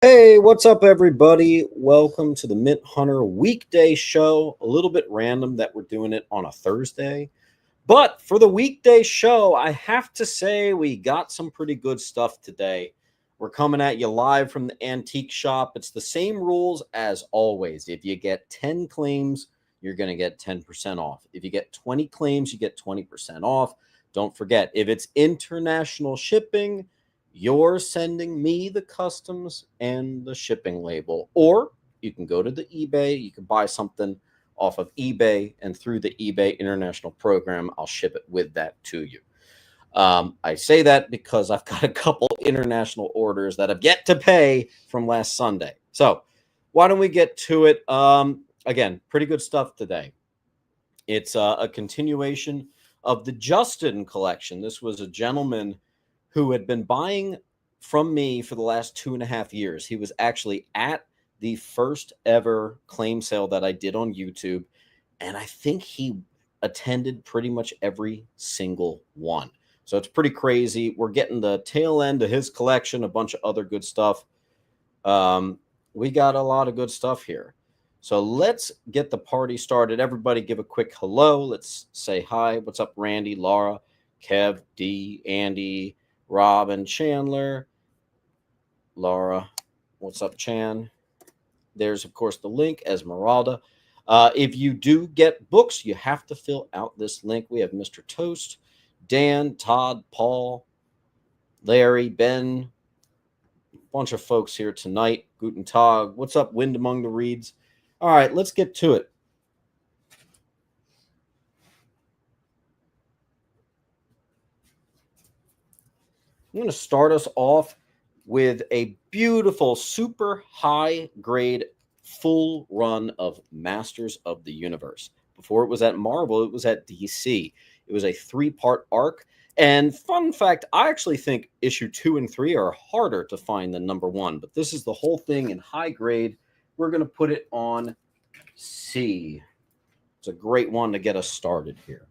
Hey, what's up, everybody? Welcome to the Mint Hunter weekday show. A little bit random that we're doing it on a Thursday. But for the weekday show, I have to say we got some pretty good stuff today. We're coming at you live from the antique shop. It's the same rules as always. If you get 10 claims, you're going to get 10% off. If you get 20 claims, you get 20% off. Don't forget, if it's international shipping, you're sending me the customs and the shipping label. Or you can go to the eBay, you can buy something off of eBay, and through the eBay international program, I'll ship it with that to you. I say that because I've got a couple international orders that have yet to pay from last Sunday. So why don't we get to it? Again, pretty good stuff today. It's a continuation of the Justin collection. This was a gentleman who had been buying from me for the last 2.5 years. He was actually at the first ever claim sale that I did on YouTube, and I think he attended pretty much every single one. So it's pretty crazy. We're getting the tail end of his collection, a bunch of other good stuff. We got a lot of good stuff here. So let's get the party started. Everybody give a quick hello. Let's say hi. What's up, Randy, Laura, Kev, D, Andy, Rob, and Chandler. Laura, what's up, Chan? There's, of course, the link, Esmeralda. If you do get books, you have to fill out this link. We have Mr. Toast, Dan, Todd, Paul, Larry, Ben, a bunch of folks here tonight. Guten Tag. What's up, Wind Among the Reeds? All right, let's get to it. I'm going to start us off with a beautiful, super high grade, full run of Masters of the Universe. Before it was at Marvel, it was at DC. It was a 3-part arc. And fun fact, I actually think issue 2 and 3 are harder to find than number 1, but this is the whole thing in high grade. We're going to put it on C. It's a great one to get us started here.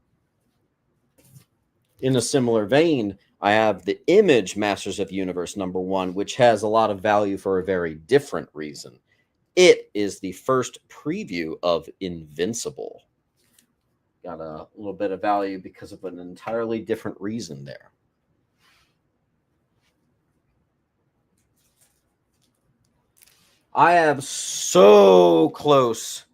In a similar vein, I have the Image Masters of Universe number 1, which has a lot of value for a very different reason. It is the first preview of Invincible. Got a little bit of value because of an entirely different reason there. I am so close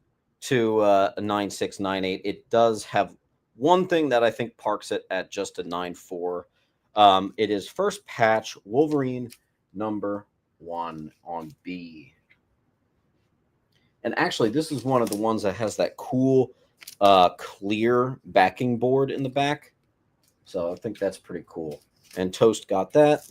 to a 9698. It does have one thing that I think parks it at just a 94. It is first patch Wolverine number 1 on B. And actually, this is one of the ones that has that cool clear backing board in the back. So I think that's pretty cool. And Toast got that.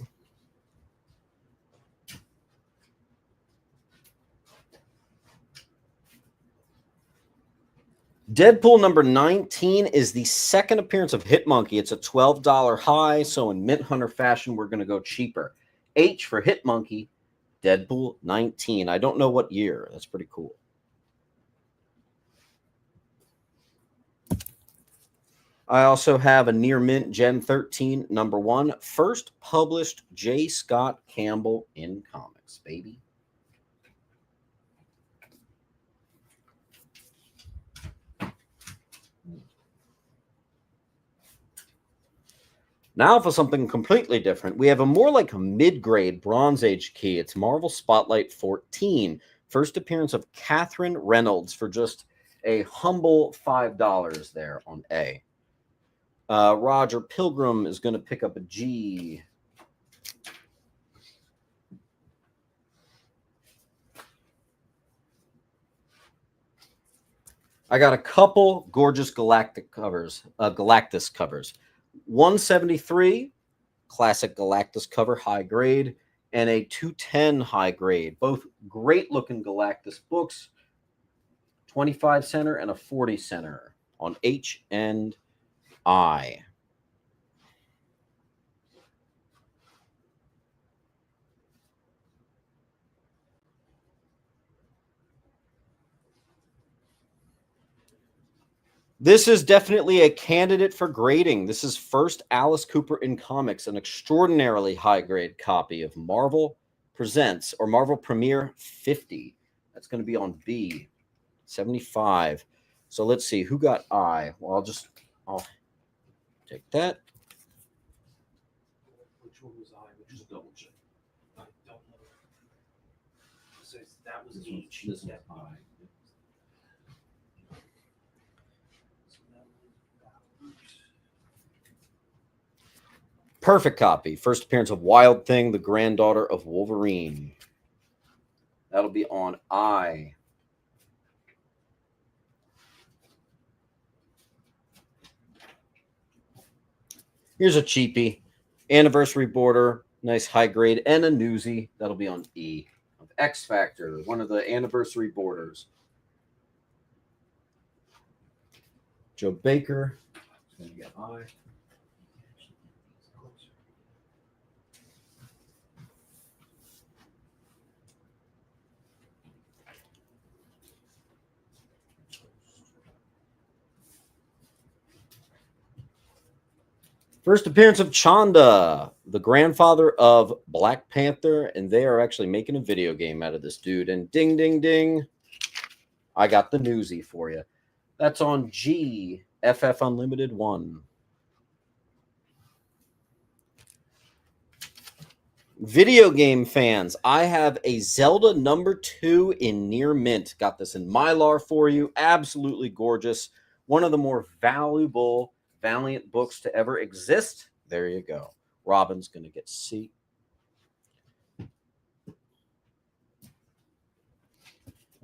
Deadpool number 19 is the second appearance of Hitmonkey. It's a $12 high, so in Mint Hunter fashion, we're going to go cheaper. H for Hitmonkey, Deadpool 19. I don't know what year. That's pretty cool. I also have a near mint Gen 13 number 1, first published J. Scott Campbell in comics, baby. Now for something completely different. We have a more like a mid-grade Bronze Age key. It's Marvel Spotlight 14. First appearance of Catherine Reynolds for just a humble $5 there on A. Roger Pilgrim is going to pick up a G. I got a couple gorgeous Galactic covers, Galactus covers. 173, classic Galactus cover, high grade, and a 210 high grade. Both great looking Galactus books. 25 center and a 40 center on H and I. This is definitely a candidate for grading. This is first Alice Cooper in comics, an extraordinarily high grade copy of Marvel Presents or Marvel Premiere 50. That's going to be on B. 75. So let's see who got I. Well, I'll take that. Which one was I? Which was double check. I don't know. So that was H. This Yeah. was I. Perfect copy. First appearance of Wild Thing, the granddaughter of Wolverine. That'll be on I. Here's a cheapie. Anniversary border, nice high grade, and a newsie. That'll be on E. Of X Factor, one of the anniversary borders. Joe Baker. Going to get I. First appearance of Chanda, the grandfather of Black Panther, and they are actually making a video game out of this dude. And ding, ding, ding, I got the newsie for you. That's on G, FF Unlimited 1. Video game fans, I have a Zelda #2 in near mint. Got this in Mylar for you. Absolutely gorgeous. One of the more valuable Valiant books to ever exist. There you go. Robin's going to get C. And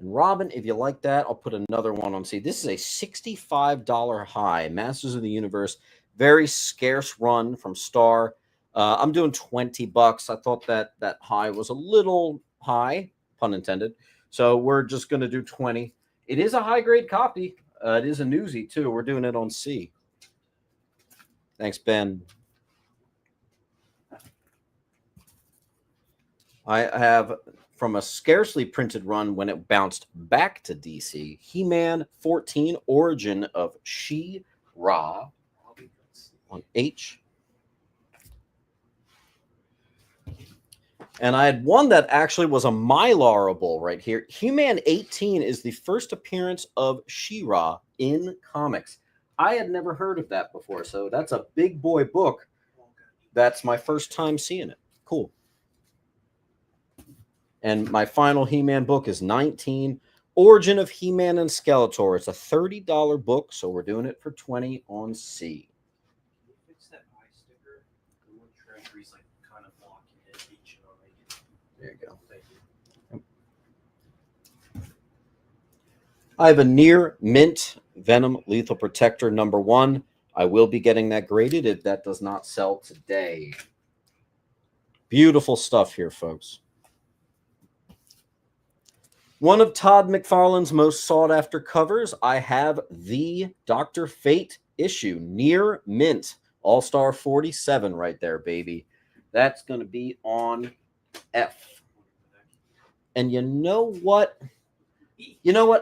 Robin, if you like that, I'll put another one on C. This is a $65 high. Masters of the Universe. Very scarce run from Star. I'm doing $20. I thought that high was a little high, pun intended. So we're just going to do 20. It is a high-grade copy. It is a newsie, too. We're doing it on C. Thanks, Ben. I have, from a scarcely printed run when it bounced back to DC, He-Man 14, Origin of She-Ra on H. And I had one that actually was a Mylarable right here. He-Man 18 is the first appearance of She-Ra in comics. I had never heard of that before, so that's a big boy book. That's my first time seeing it. Cool. And my final He-Man book is 19, Origin of He-Man and Skeletor. It's a $30 book, so we're doing it for 20 on C. Can you fix that eye sticker? The one Treasury's like kind of blocking it. There you go. Thank you. I have a near mint Venom Lethal Protector #1. I will be getting that graded if that does not sell today. Beautiful stuff here, folks. One of Todd McFarlane's most sought-after covers, I have the Dr. Fate issue, near mint. All-Star 47 right there, baby. That's going to be on F. And you know what?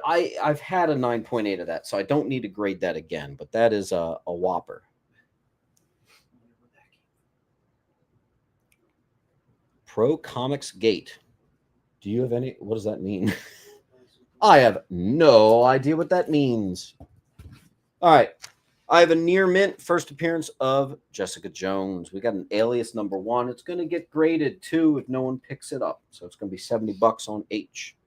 I've had a 9.8 of that, so I don't need to grade that again, but that is a whopper. Pro Comics Gate. Do you have any? What does that mean? I have no idea what that means. All right. I have a near mint first appearance of Jessica Jones. We got an Alias #1. It's going to get graded too if no one picks it up. So it's going to be $70 on H.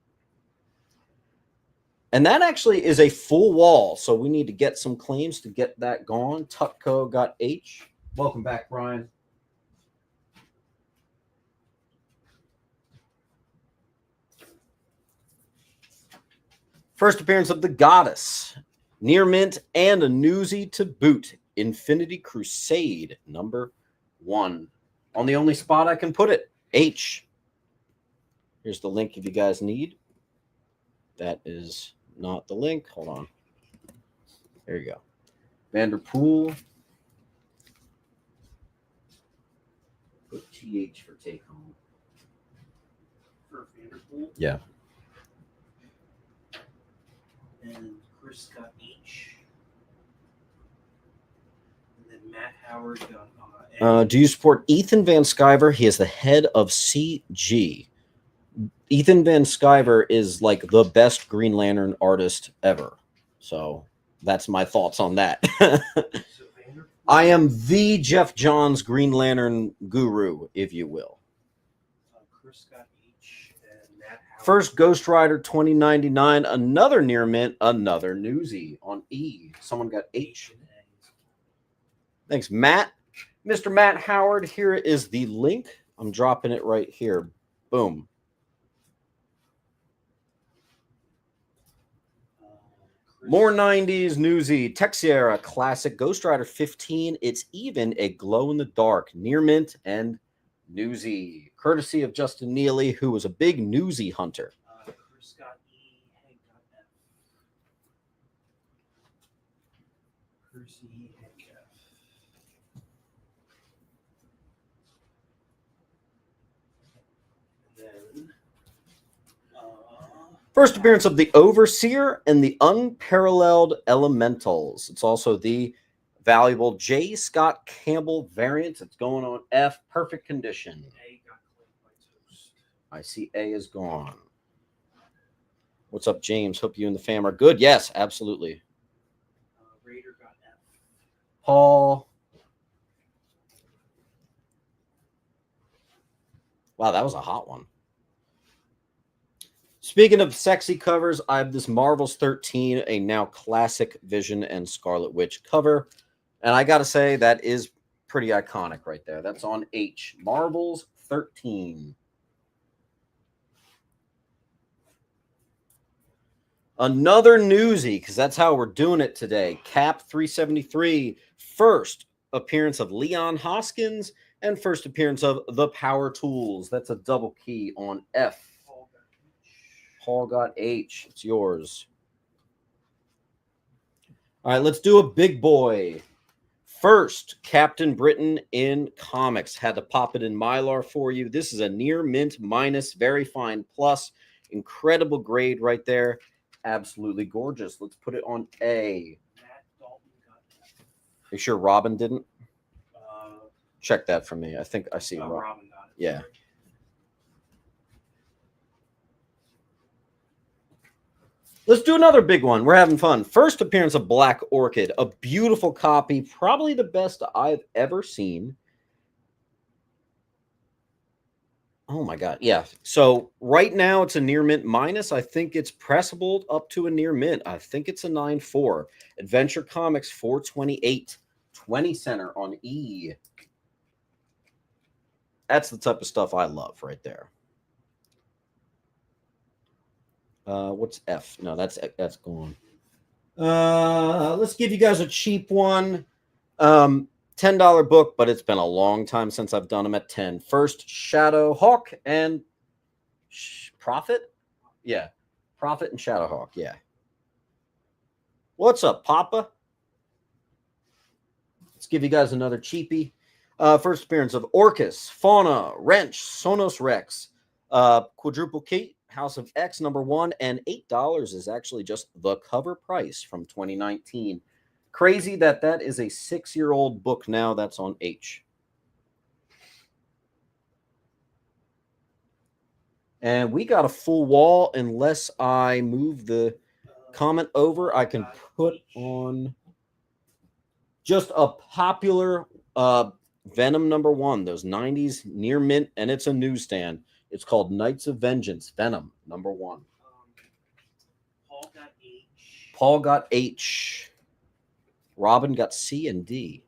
And that actually is a full wall. So we need to get some claims to get that gone. Tutco got H. Welcome back, Brian. First appearance of the Goddess. Near mint and a newsie to boot. Infinity Crusade #1. On the only spot I can put it, H. Here's the link if you guys need. That is not the link. Hold on. There you go. Vanderpool. Put TH for take home. For Vanderpool. Yeah. And Chris got H. And then Matt Howard got do you support Ethan Van Sciver? He is the head of CG. Ethan Van Sciver is like the best Green Lantern artist ever. So that's my thoughts on that. I am the Jeff Johns Green Lantern guru, if you will. Chris got H and Matt Howard. First Ghost Rider 2099, another near mint, another newsie on E. Someone got H. Thanks, Matt. Mr. Matt Howard, here is the link. I'm dropping it right here. Boom. More 90s newsy. Texiera Classic Ghost Rider 15. It's even a glow in the dark. Near mint and newsy. Courtesy of Justin Neely, who was a big newsy hunter. Chris got E. Hank got F. Chris E. Hank F. Then. First appearance of the Overseer and the Unparalleled Elementals. It's also the valuable J. Scott Campbell variant. It's going on F. Perfect condition. A got claimed by Toast. I see A is gone. What's up, James? Hope you and the fam are good. Yes, absolutely. Raider got F. Paul. Wow, that was a hot one. Speaking of sexy covers, I have this Marvel's 13, a now classic Vision and Scarlet Witch cover. And I got to say, that is pretty iconic right there. That's on H. Marvel's 13. Another newsie, because that's how we're doing it today. Cap 373. First appearance of Leon Hoskins and first appearance of the Power Tools. That's a double key on F. Paul got H. It's yours. All right, let's do a big boy. First, Captain Britain in comics. Had to pop it in Mylar for you. This is a near mint minus, very fine plus. Incredible grade right there. Absolutely gorgeous. Let's put it on A. Matt Dalton got F. Are you sure Robin didn't? Check that for me. I think I see Robin. Robin got it. Yeah. Let's do another big one. We're having fun. First appearance of Black Orchid. A beautiful copy. Probably the best I've ever seen. Oh, my God. Yeah. So right now it's a near mint minus. I think it's pressable up to a near mint. I think it's a 9.4. Adventure Comics 428. 20 center on E. That's the type of stuff I love right there. What's F? No, that's gone. Let's give you guys a cheap one. $10 book, but it's been a long time since I've done them at 10. First, Shadow Hawk and Prophet? Yeah. Prophet and Shadow Hawk, yeah. What's up, Papa? Let's give you guys another cheapie. First appearance of Orcus, Fauna, Wrench, Sonos Rex, Quadruple Key, House of X #1, and $8 is actually just the cover price from 2019. Crazy that is a 6-year-old book now. That's on H. And we got a full wall. Unless I move the comment over, I can put on just a popular Venom #1, those 90s near mint, and it's a newsstand. It's called Knights of Vengeance, Venom #1. Paul got H. Paul got H. Robin got C and D.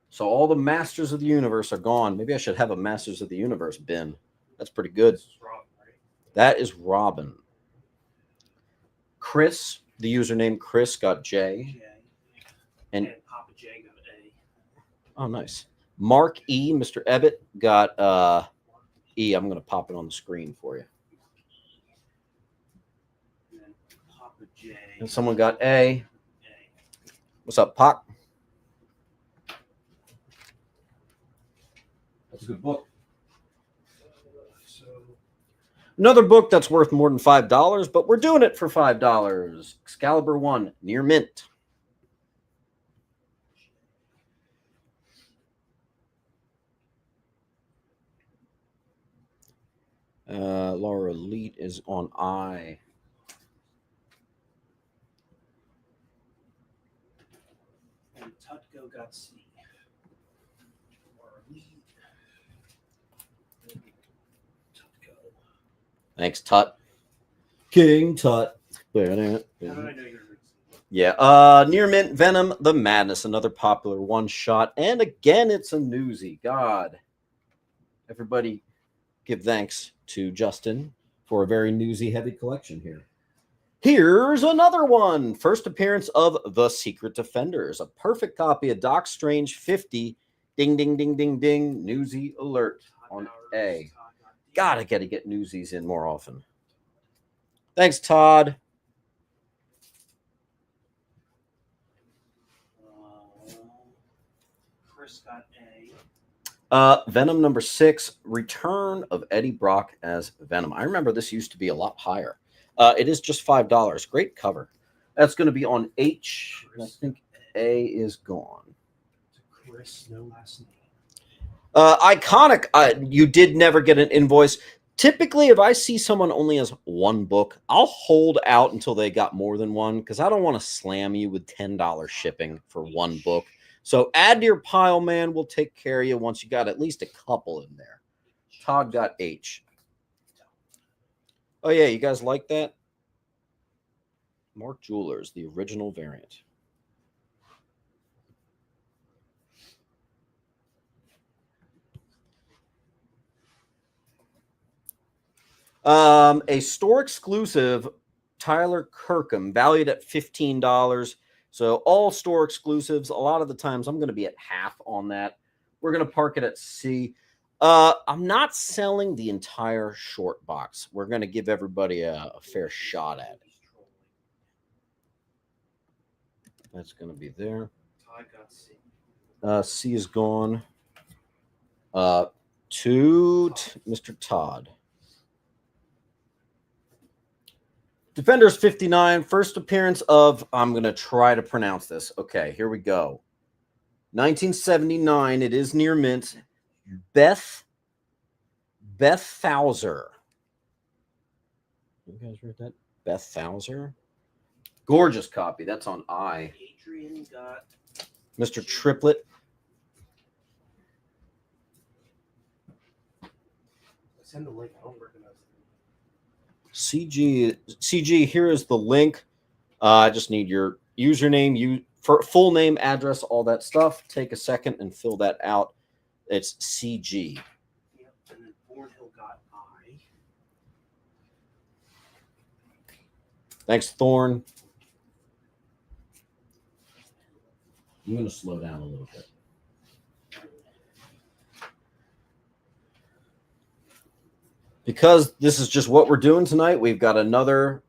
So all the Masters of the Universe are gone. Maybe I should have a Masters of the Universe bin. That's pretty good. This is Robin, right? That is Robin. Chris, the username Chris, got J. And Papa J got A. Oh, nice. Mark E, Mr. Ebbett, got E. I'm going to pop it on the screen for you. And then Papa J. And someone got A. A. What's up, Pac? That's a good book. So Another book that's worth more than $5, but we're doing it for $5. Excalibur 1, near mint. Laura Elite is on I. And Tutko got C. Or lead. Tutko. Thanks, Tut. King Tut. How did I know you were reading? Yeah. Near Mint Venom, The Madness, another popular one shot. And again, it's a newsie. God. Everybody give thanks to Justin for a very newsy heavy collection here. Here's another one. First appearance of The Secret Defenders. A perfect copy of Doc Strange 50. Ding, ding, ding, ding, ding. Newsy alert on A. Gotta get newsies in more often. Thanks, Todd. Chris got A. Venom number 6, Return of Eddie Brock as Venom. I remember this used to be a lot higher. It is just $5. Great cover. That's going to be on H. I think A is gone. Chris, no last name. Iconic. You did never get an invoice. Typically, if I see someone only has one book, I'll hold out until they got more than one because I don't want to slam you with $10 shipping for one book. So add to your pile, man. We'll take care of you once you got at least a couple in there. Todd got H. Oh, yeah. You guys like that? Mark Jewelers, the original variant. A store exclusive Tyler Kirkham, valued at $15. So all store exclusives. A lot of the times I'm going to be at half on that. We're going to park it at C. I'm not selling the entire short box. We're going to give everybody a fair shot at it. That's going to be there. Todd got C. C is gone. To Mr. Todd. Defenders 59, first appearance of, I'm going to try to pronounce this. Okay, here we go. 1979, it is near mint. Beth Thouser. You guys read that? Beth Thouser? Gorgeous copy. That's on I. Adrian got Mr. Triplet. Send the link. I don't recognize it. CG, here is the link. I just need your username, full name, address, all that stuff. Take a second and fill that out. It's CG. Yep, and then Thornhill got I. Thanks, Thorn. I'm going to slow down a little bit. Because this is just what we're doing tonight, we've got another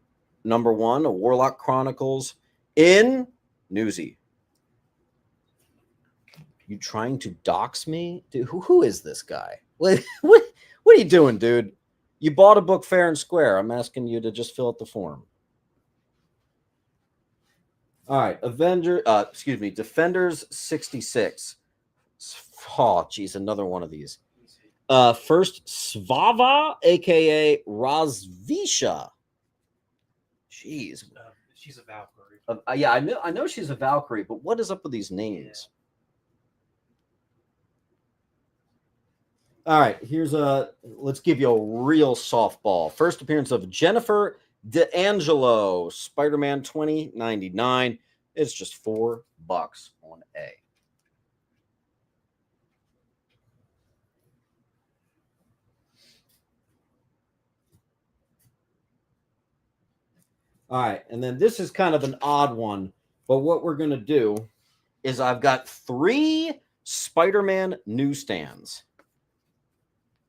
number 1, a Warlock Chronicles in Newsy. You trying to dox me? Dude, who is this guy? What are you doing, dude? You bought a book fair and square. I'm asking you to just fill out the form. All right, Defenders 66. Oh, geez, another one of these. First, Svava, a.k.a. Razvisha. Jeez. She's a Valkyrie. Yeah, I know she's a Valkyrie, but what is up with these names? Yeah. All right, let's give you a real softball. First appearance of Jennifer D'Angelo, Spider-Man 2099. It's just $4 on A. All right, and then this is kind of an odd one, but what we're going to do is I've got 3 Spider-Man newsstands.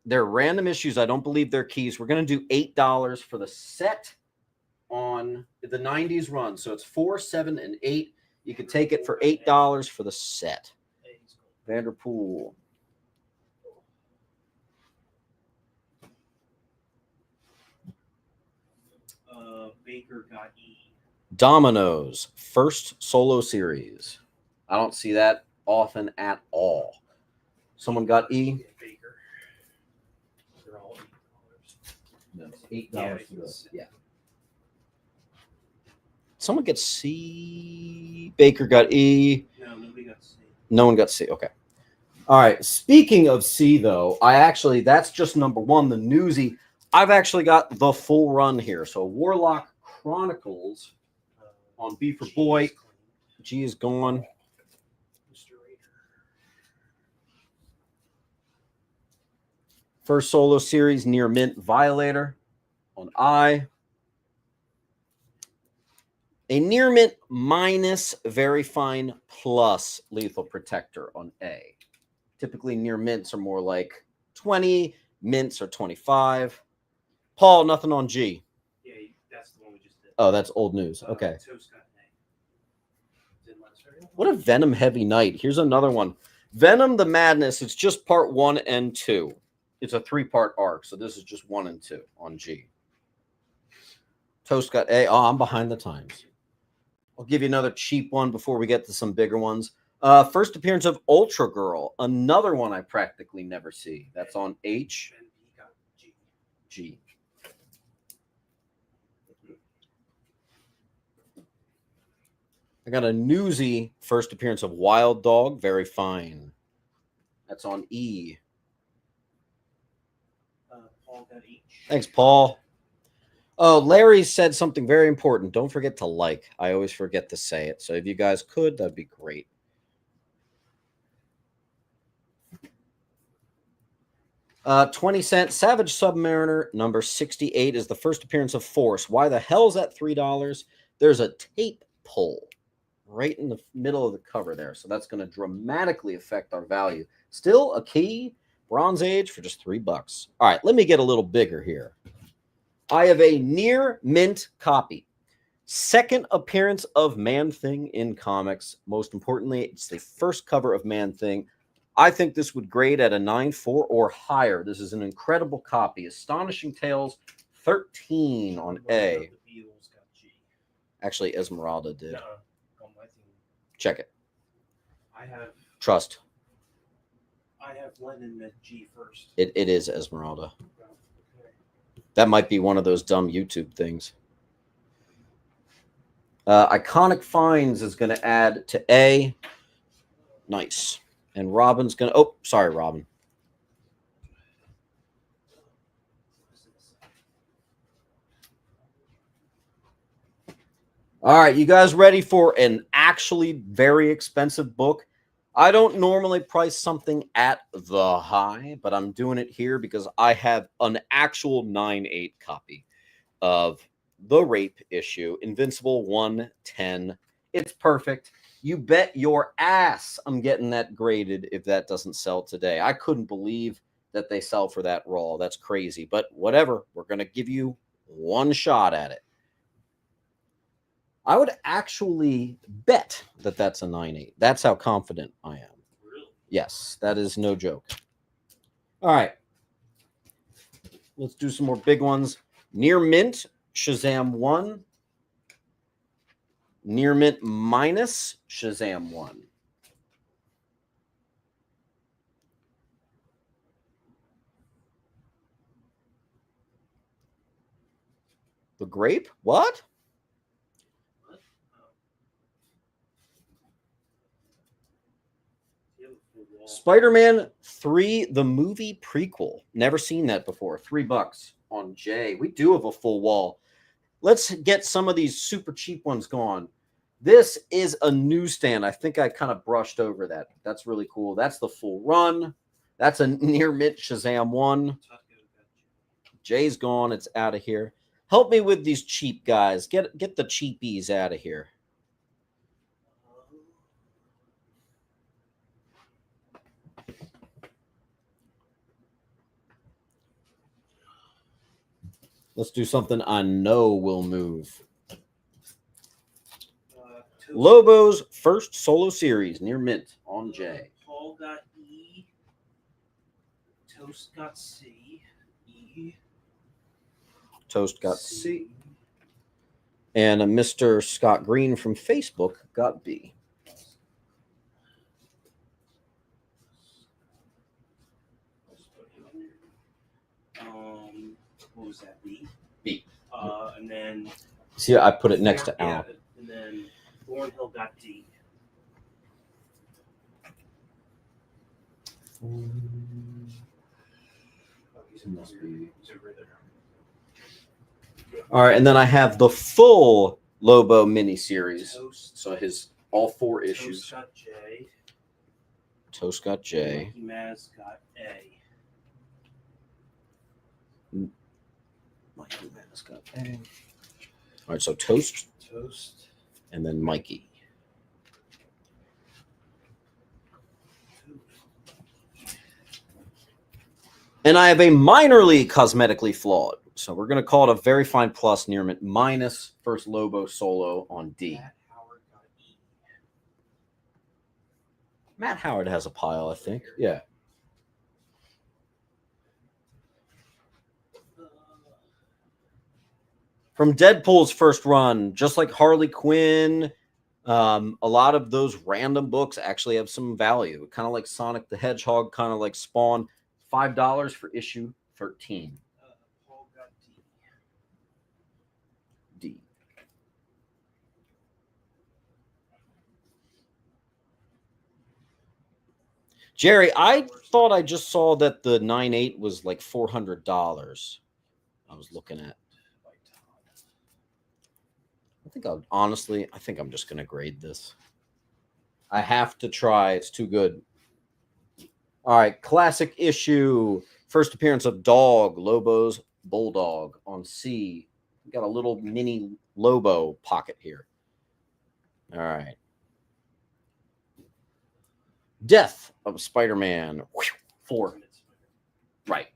They're random issues. I don't believe they're keys. We're going to do $8 for the set on the 90s run. So it's 4, 7, and 8. You could take it for $8 for the set. Vanderpool. Baker got E. Dominoes, first solo series. I don't see that often at all. Someone got E. Baker. They're all $8. $8 Yeah, for this. it's- Yeah. Someone gets C. Baker got E. No, nobody got C. No one got C. Okay. All right. Speaking of C, though, that's just number one, the newsy. I've actually got the full run here. So Warlock Chronicles on B for G boy. is clean. G is gone. Mr. Raider. First solo series, Near Mint Violator on I. A Near Mint minus Very Fine plus Lethal Protector on A. Typically, Near Mints are more like 20, Mints are 25. Paul, nothing on G. Yeah, that's the one we just did. Oh, that's old news. Okay. Toast got an A. Didn't let us very well. What a Venom heavy night. Here's another one. Venom the Madness. It's just part 1 and 2. It's a 3-part arc, so this is just 1 and 2 on G. Toast got A. Oh, I'm behind the times. I'll give you another cheap one before we get to some bigger ones. First appearance of Ultra Girl, another one I practically never see. That's on H. And he got G. G. I got a newsy first appearance of Wild Dog, Very Fine. That's on E. Paul got H. Thanks, Paul. Oh, Larry said something very important. Don't forget to like. I always forget to say it. So if you guys could, that'd be great. $20 Savage Submariner number 68 is the first appearance of Force. Why the hell's that $3? There's a tape pull right in the middle of the cover there. So that's going to dramatically affect our value. Still a key Bronze Age for just $3. All right, let me get a little bigger here. I have a near mint copy. Second appearance of Man-Thing in comics. Most importantly, it's the first cover of Man-Thing. I think this would grade at a 9.4 or higher. This is an incredible copy. Astonishing Tales 13 on A. The Beatles got G. Actually, Esmeralda did. Nuh-uh. On my team. Check it. I have Trust. Lennon at G first. It is Esmeralda. Okay. That might be one of those dumb YouTube things. Iconic Finds is going to add to A. Nice. And Robin's going to... Oh, sorry, Robin. All right, you guys ready for an actually very expensive book? I don't normally price something at the high, but I'm doing it here because I have an actual 9.8 copy of the Rape issue, Invincible 110. It's perfect. You bet your ass I'm getting that graded if that doesn't sell today. I couldn't believe that they sell for that raw. That's crazy. But whatever. We're going to give you one shot at it. I would actually bet that that's a 9.8. That's how confident I am. Really? Yes, that is no joke. All right. Let's do some more big ones. Near Mint, Shazam 1. Near Mint minus Shazam 1. The Grape? What? Spider-Man 3, the movie prequel. Never seen that before. $3 on J. We do have a full wall. Let's get some of these super cheap ones gone. This is a newsstand. I think I kind of brushed over that. That's really cool. That's the full run. That's a near mint Shazam 1. Jay's gone. It's out of here. Help me with these cheap guys. Get the cheapies out of here. Let's do something I know will move. Lobo's first solo series, near mint on J. Paul got E. Toast got C. E. Toast got C. And a Mr. Scott Green from Facebook got B. what was that, B? B. And then... See, I put it next to Al. Yeah, and then Thornhill got D. Must be. All right, and then I have the full Lobo miniseries. So his all 4 issues. Toast got J. Toast got J. Mikey Maz got A. Mikey Maz got A. All right, so Toast. Toast. And then Mikey. And I have a minorly cosmetically flawed. So we're going to call it a very fine plus near mint minus first Lobo solo on D. Matt Howard got E. Matt Howard has a pile, I think. Yeah. From Deadpool's first run, just like Harley Quinn, a lot of those random books actually have some value. Kind of like Sonic the Hedgehog, kind of like Spawn. $5 for issue 13. Paul got D. D. Jerry, I thought I just saw that the 9.8 was like $400. I was looking at. I think I'm just going to grade this. I have to try. It's too good. All right. Classic issue. First appearance of Dog, Lobo's Bulldog on C. We got a little mini Lobo pocket here. All right. Death of Spider-Man. 4. Right.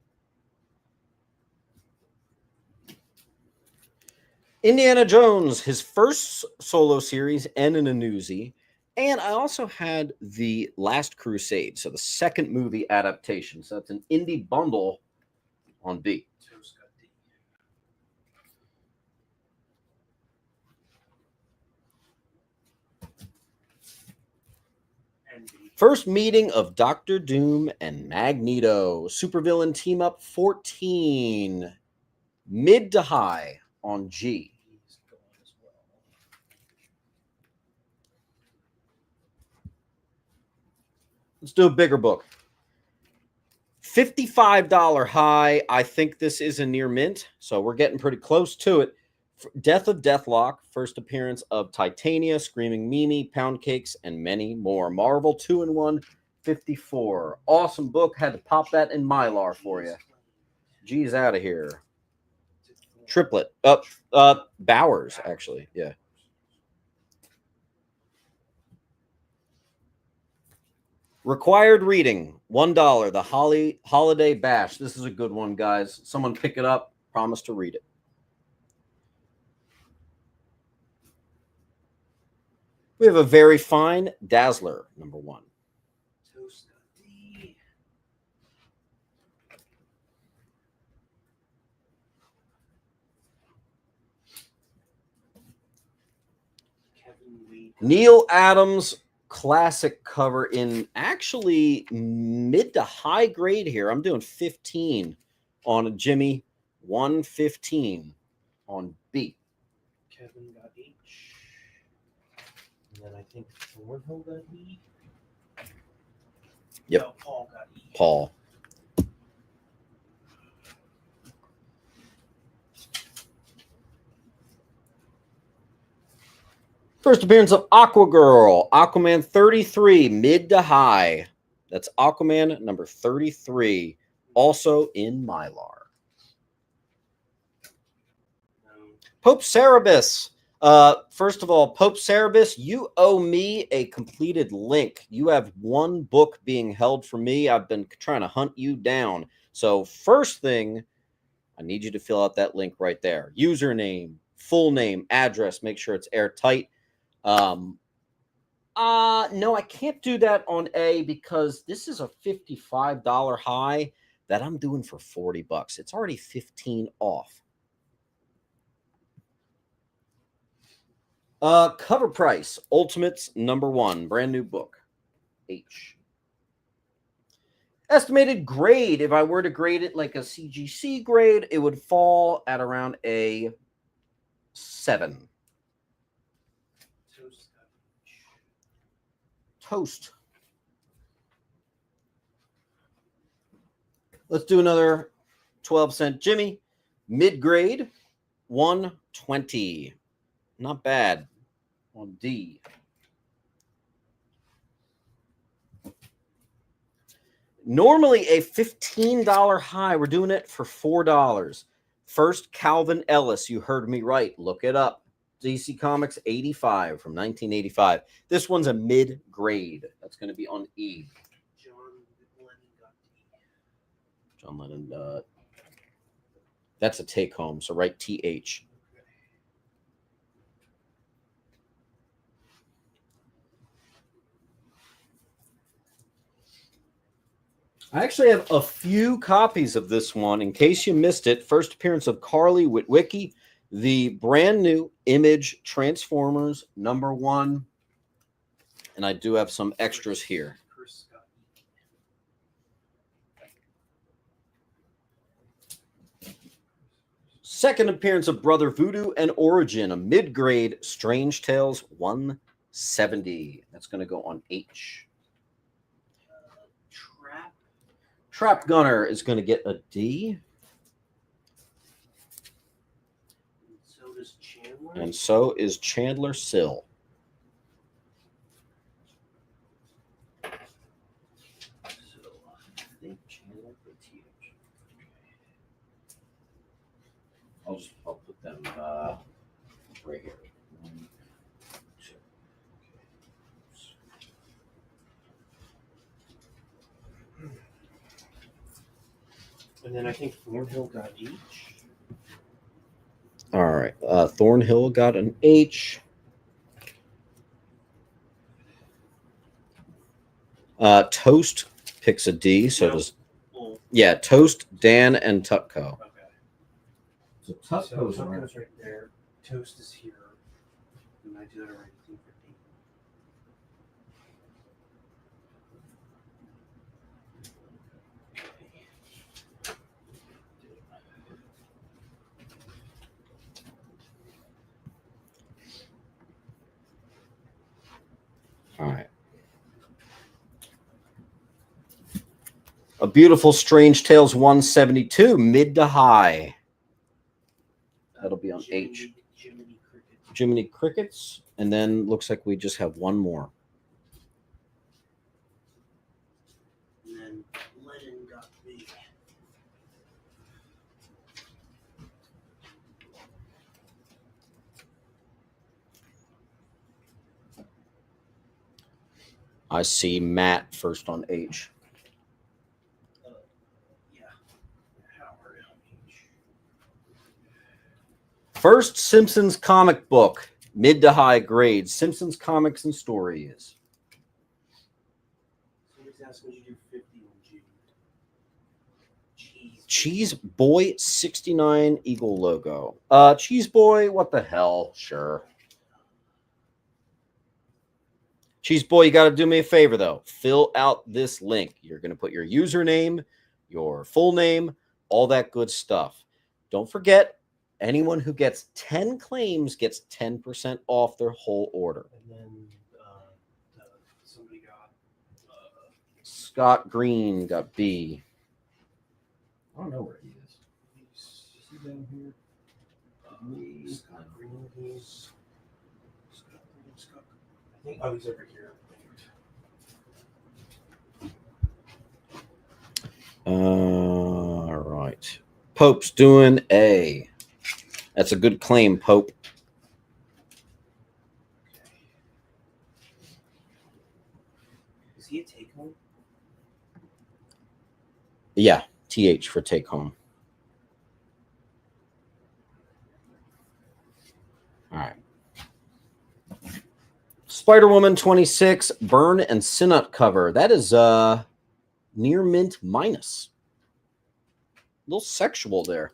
Indiana Jones, his first solo series, and in a newsie. And I also had the Last Crusade, so the second movie adaptation. So that's an indie bundle on B. First meeting of Doctor Doom and Magneto. Supervillain team up 14. Mid to high on G. Let's do a bigger book. $55 high. I think this is a near mint, so we're getting pretty close to it. Death of Deathlock, first appearance of Titania, Screaming Mimi, Pound Cakes, and many more. Marvel 2-in-1, 54. Awesome book. Had to pop that in Mylar for you. G's out of here. Triplet. Bowers, actually. Yeah. Required reading, $1. The Holiday Bash. This is a good one, guys. Someone pick it up. Promise to read it. We have a very fine Dazzler, number 1. Neil Adams classic cover in actually mid to high grade here. I'm doing 15 on Jimmy, 115 on B. Kevin got H. And then I think Thornhill got E. Yep. No, Paul got E. Paul. First appearance of Aquagirl, Aquaman 33, mid to high. That's Aquaman number 33, also in Mylar. Pope Cerebus. First of all, Pope Cerebus, you owe me a completed link. You have one book being held for me. I've been trying to hunt you down. So first thing, I need you to fill out that link right there. Username, full name, address, make sure it's airtight. No, I can't do that on A because this is a $55 high that I'm doing for $40. It's already 15 off. Cover price, Ultimates number 1, brand new book. H. Estimated grade, if I were to grade it like a CGC grade, it would fall at around a 7. Toast. Let's do another 12-cent Jimmy. Mid-grade, 120. Not bad on D. Normally a $15 high. We're doing it for $4. First Calvin Ellis. You heard me right. Look it up. DC Comics 85 from 1985. This one's a mid-grade. That's going to be on E. John Lennon. That's a take-home, so write TH. I actually have a few copies of this one in case you missed it. First appearance of Carly Witwicky, the brand new Image Transformers #1. And I do have some extras here. Second appearance of Brother Voodoo and Origin, a mid-grade Strange Tales 170. That's going to go on H. Trap Gunner is going to get a D. So does Chandler. And so is Chandler Sill. So I think Chandler for TH. I'll put them right here. 1, 2. And then I think Thornhill got H. All right. Thornhill got an H. Toast picks a D. So No. does. Yeah, Toast, Dan, and Tutco. Okay. So Tutco's right there. Toast is here. And I do that right. All right. A beautiful Strange Tales 172, mid to high. That'll be on H. Jiminy Crickets. And then looks like we just have one more. And then Lennon got B. I see Matt first on H. First Simpsons comic book, mid to high grade. Simpsons comics and stories. Somebody's asking you to do 50 on G. Cheese Boy 69 Eagle logo. Cheese Boy, what the hell? Sure. Cheese Boy, you got to do me a favor, though. Fill out this link. You're going to put your username, your full name, all that good stuff. Don't forget, anyone who gets 10 claims gets 10% off their whole order. And then somebody got... Scott Green got B. I don't know where he is. Is he down here? Scott Green, he's... Scott. I think, oh, he's over here. All right. Pope's doing A. That's a good claim, Pope. Is he a take home? Yeah, TH for take home. All right. Spider-Woman 26, Burn and Sinnut cover. That is near mint minus. A little sexual there.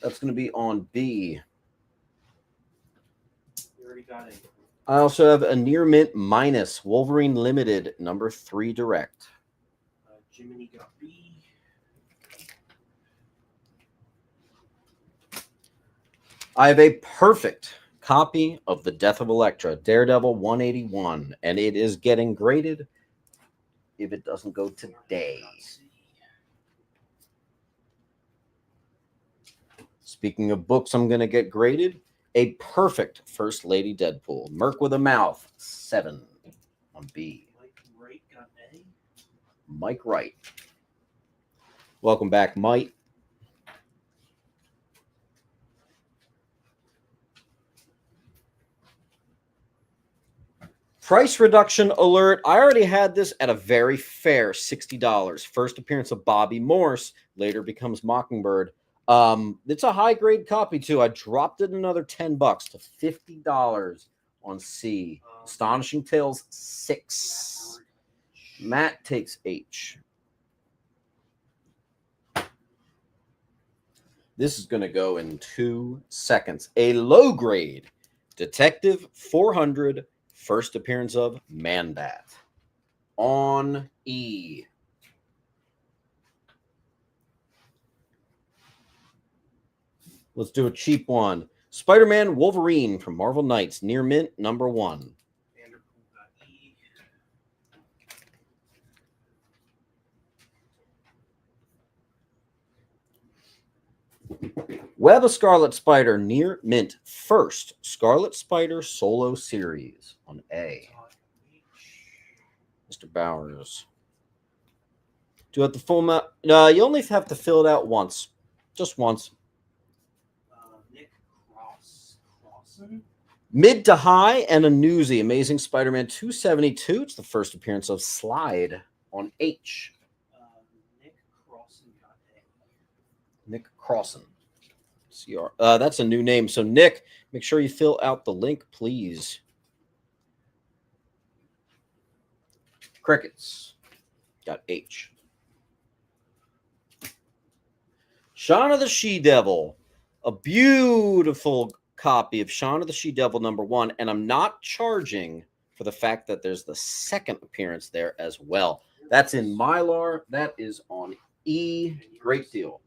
That's going to be on B. You already got it. I also have a near mint minus Wolverine Limited #3 direct. Jiminy got B. I have a perfect copy of The Death of Elektra, Daredevil 181, and it is getting graded if it doesn't go today. Speaking of books I'm going to get graded, a perfect First Lady Deadpool, Merc with a Mouth, 7 on B. Mike Wright got A. Mike Wright. Welcome back, Mike. Price reduction alert. I already had this at a very fair $60. First appearance of Bobby Morse, later becomes Mockingbird. It's a high grade copy too. I dropped it another $10 to $50 on C. Astonishing Tales 6. Matt takes H. This is going to go in 2 seconds. A low grade Detective 400. First appearance of Man-Bat on E. Let's do a cheap one. Spider-Man Wolverine from Marvel Knights, near mint, number 1. Vanderpool got E. Web of Scarlet Spider, near mint, first Scarlet Spider solo series on A. Mr. Bowers. Do you have the full amount? No, you only have to fill it out once. Just once. Nick Crossan. Mid to high and a newsie. Amazing Spider-Man 272. It's the first appearance of Slide on H. Nick Crossan got A. Nick Crossan. CR. That's a new name. So, Nick, make sure you fill out the link, please. Crickets. Got H. Shaun of the She-Devil. A beautiful copy of Shaun of the She-Devil number 1. And I'm not charging for the fact that there's the second appearance there as well. That's in Mylar. That is on E. Great deal.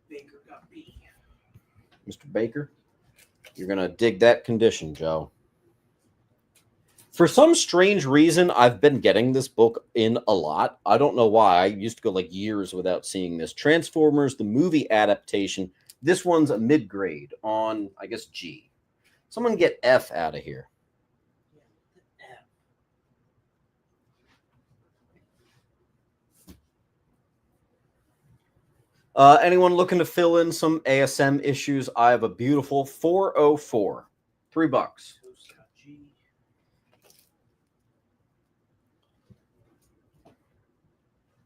Baker got B. Mr. Baker, you're going to dig that condition, Joe. For some strange reason, I've been getting this book in a lot. I don't know why. I used to go like years without seeing this. Transformers, the movie adaptation. This one's a mid-grade on, I guess, G. Someone get F out of here. Anyone looking to fill in some ASM issues? I have a beautiful 404. $3.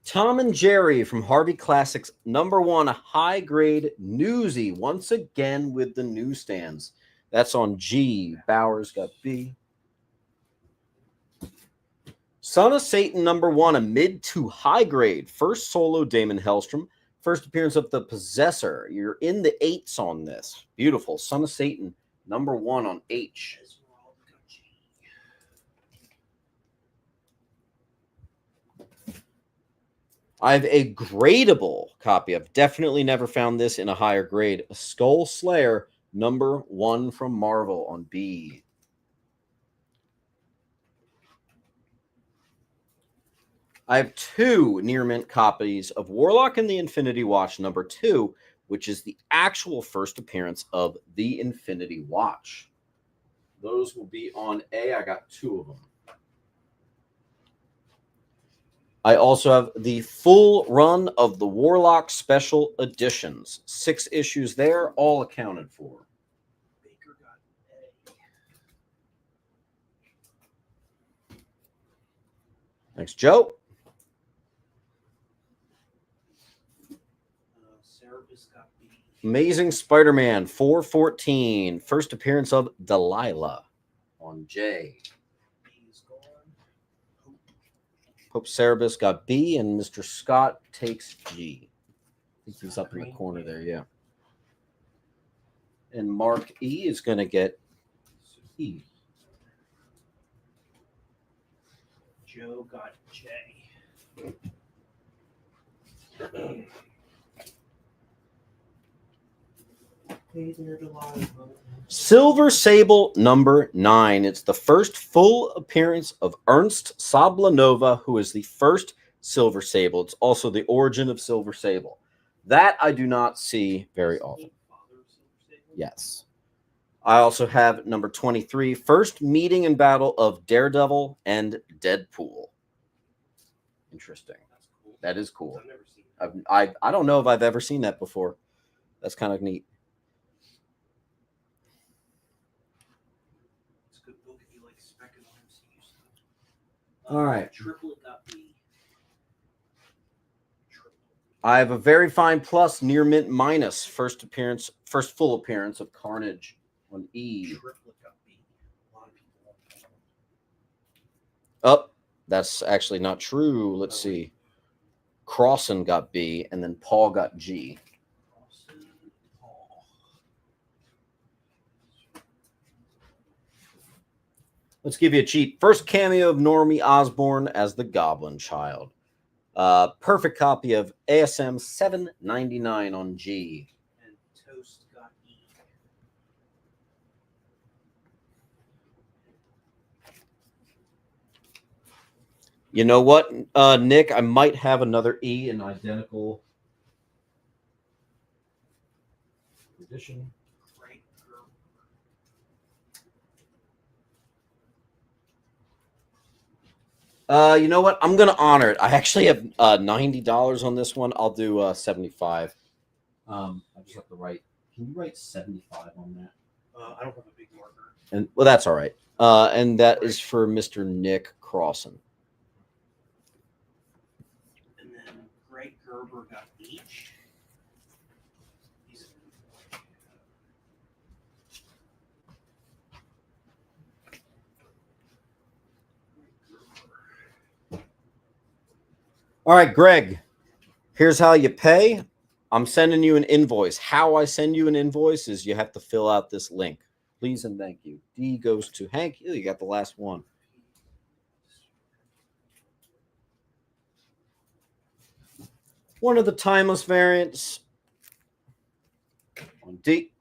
Tom and Jerry from Harvey Classics, number 1, a high-grade newsie, once again with the newsstands. That's on G. Bowers got B. Son of Satan, number 1, a mid to high-grade. First solo, Damon Hellstrom. First appearance of the Possessor. You're in the 8s on this. Beautiful. Son of Satan, number 1 on H. I have a gradable copy. I've definitely never found this in a higher grade. A Skull Slayer, number 1 from Marvel on B. I have 2 near mint copies of Warlock and the Infinity Watch, number 2, which is the actual first appearance of the Infinity Watch. Those will be on A. I got 2 of them. I also have the full run of the Warlock Special Editions. 6 issues there, all accounted for. Baker got A. Thanks, Joe. Cerebus got B. Amazing Spider-Man 414. First appearance of Delilah on J. B is gone. Hope Cerebus got B, and Mr. Scott takes G. I think he's up in the corner there, yeah. And Mark E is going to get E. Joe got J. Hey there, Delilah. Silver Sable number 9. It's the first full appearance of Ernst Sablanova, who is the first Silver Sable. It's also the origin of Silver Sable. That I do not see very often. Yes. I also have number 23, first meeting and battle of Daredevil and Deadpool. Interesting. That's cool. That is cool. I've never seen that. I don't know if I've ever seen that before. That's kind of neat. It's a good book if you like spec and MCU stuff. All right. Triplet got B. I have a very fine plus near mint minus first full appearance of Carnage on E. Triplet got B. A lot of people won't know. Oh, that's actually not true. Let's see. Crossan got B, and then Paul got G. Let's give you a cheat. First cameo of Normie Osborn as the Goblin Child. Perfect copy of ASM 799 on G. And Toast got E. You know what, Nick? I might have another E in identical edition. Great girl. You know what? I'm gonna honor it. I actually have $90 on this one. I'll do 75. I just have to write. Can you write 75 on that? I don't have a big marker. And well, that's all right. And that is for Mr. Nick Crossan. And then Greg Gerber got H. He's All right, Greg. Here's how you pay. I'm sending you an invoice. How I send you an invoice is you have to fill out this link. Please and thank you. D goes to Hank. Oh, you got the last one. One of the timeless variants on D.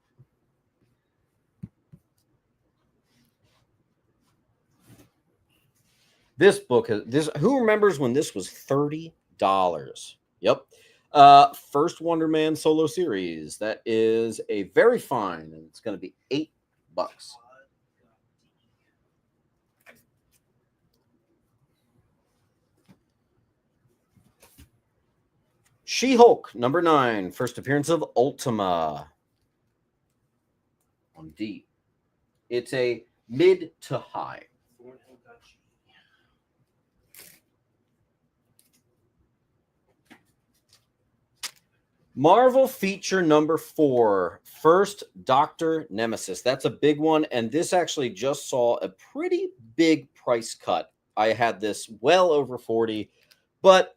This book has this. Who remembers when this was $30? Yep. First Wonder Man solo series. That is a very fine, and it's going to be $8. She-Hulk number 9. First appearance of Ultima on D. It's a mid to high. Thornhill got G. Marvel feature number 4, first Dr. Nemesis. That's a big one, and this actually just saw a pretty big price cut. I had this well over 40, but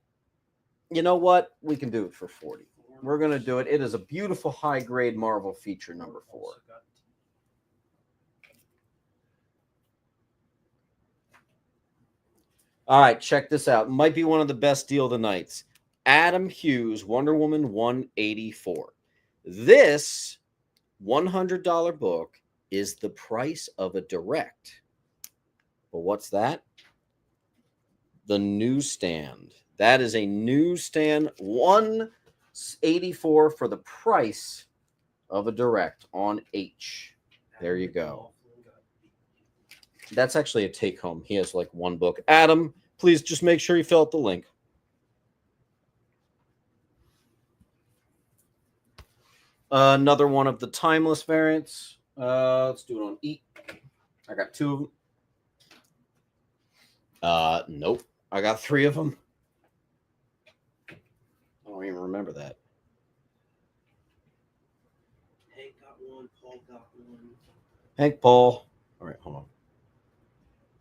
you know what? We can do it for 40. We're going to do it. It is a beautiful high-grade Marvel feature number 4. All right, check this out. Might be one of the best deal of the nights. Adam Hughes, Wonder Woman 184. This $100 book is the price of a direct. But what's that? The newsstand. That is a newsstand 184 for the price of a direct on H. There you go. That's actually a take home. He has like one book. Adam, please just make sure you fill out the link. Another one of the timeless variants. Let's do it on E. I got 2 of them. Nope. I got 3 of them. I don't even remember that. Hank got 1. Paul got 1. Hank, Paul. All right, hold on.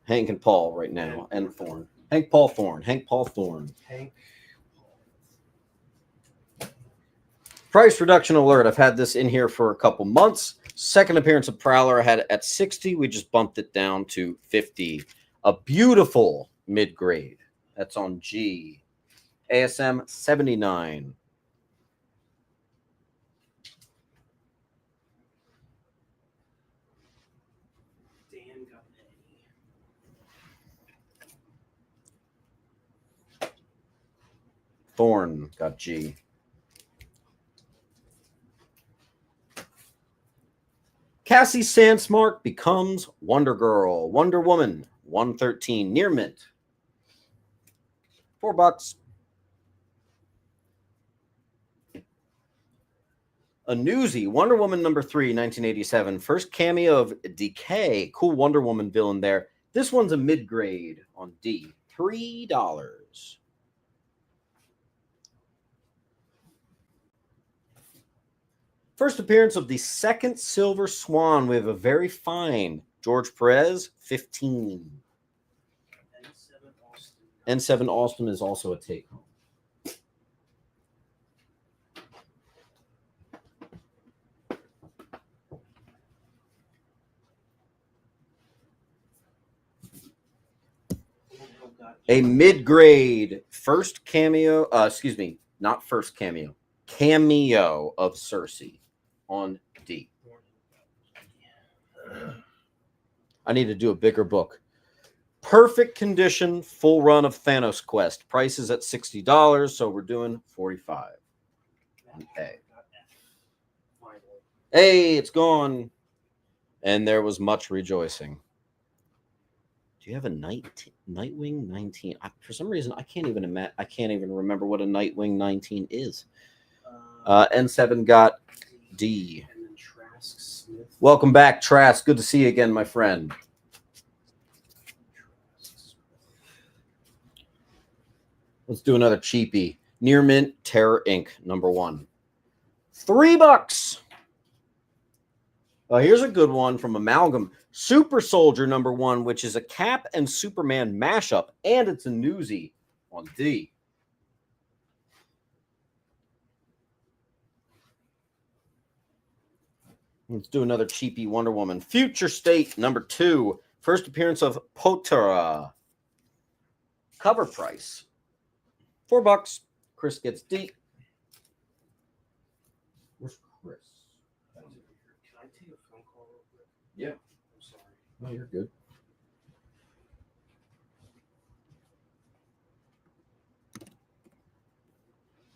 Hank and Paul right now, and Thorne. Hank, Paul, Thorne. Hank, Paul, Thorne. Hank. Price reduction alert. I've had this in here for a couple months. Second appearance of Prowler I had it at 60. We just bumped it down to 50. A beautiful mid-grade. That's on G. ASM 79. Dan got an A. Thorn got G. Cassie Sandsmark becomes Wonder Girl. Wonder Woman 113. Near mint. $4. A newsie, Wonder Woman number 3, 1987. First cameo of Decay. Cool Wonder Woman villain there. This one's a mid-grade on D. $3. First appearance of the second Silver Swan. We have a very fine George Perez, 15. N7 Austin is also a take-home. A mid-grade first cameo, not first cameo of Cersei on D. I need to do a bigger book. Perfect condition, full run of Thanos Quest. Price is at $60, so we're doing $45. Okay. Hey, it's gone. And there was much rejoicing. Do you have a Nightwing 19? For some reason, I can't even remember what a Nightwing 19 is. N7 got D. And then Trask Smith. Welcome back, Trask. Good to see you again, my friend. Let's do another cheapie. Near mint, Terror Inc. number 1. $3. Here's a good one from Amalgam. Super Soldier number 1, which is a Cap and Superman mashup, and it's a newsie on D. Let's do another cheapie Wonder Woman. Future State number 2. First appearance of Potara. Cover price $4. Chris gets D. Where's Chris? Can I take a phone call real quick? Yeah. I'm sorry. No, you're good.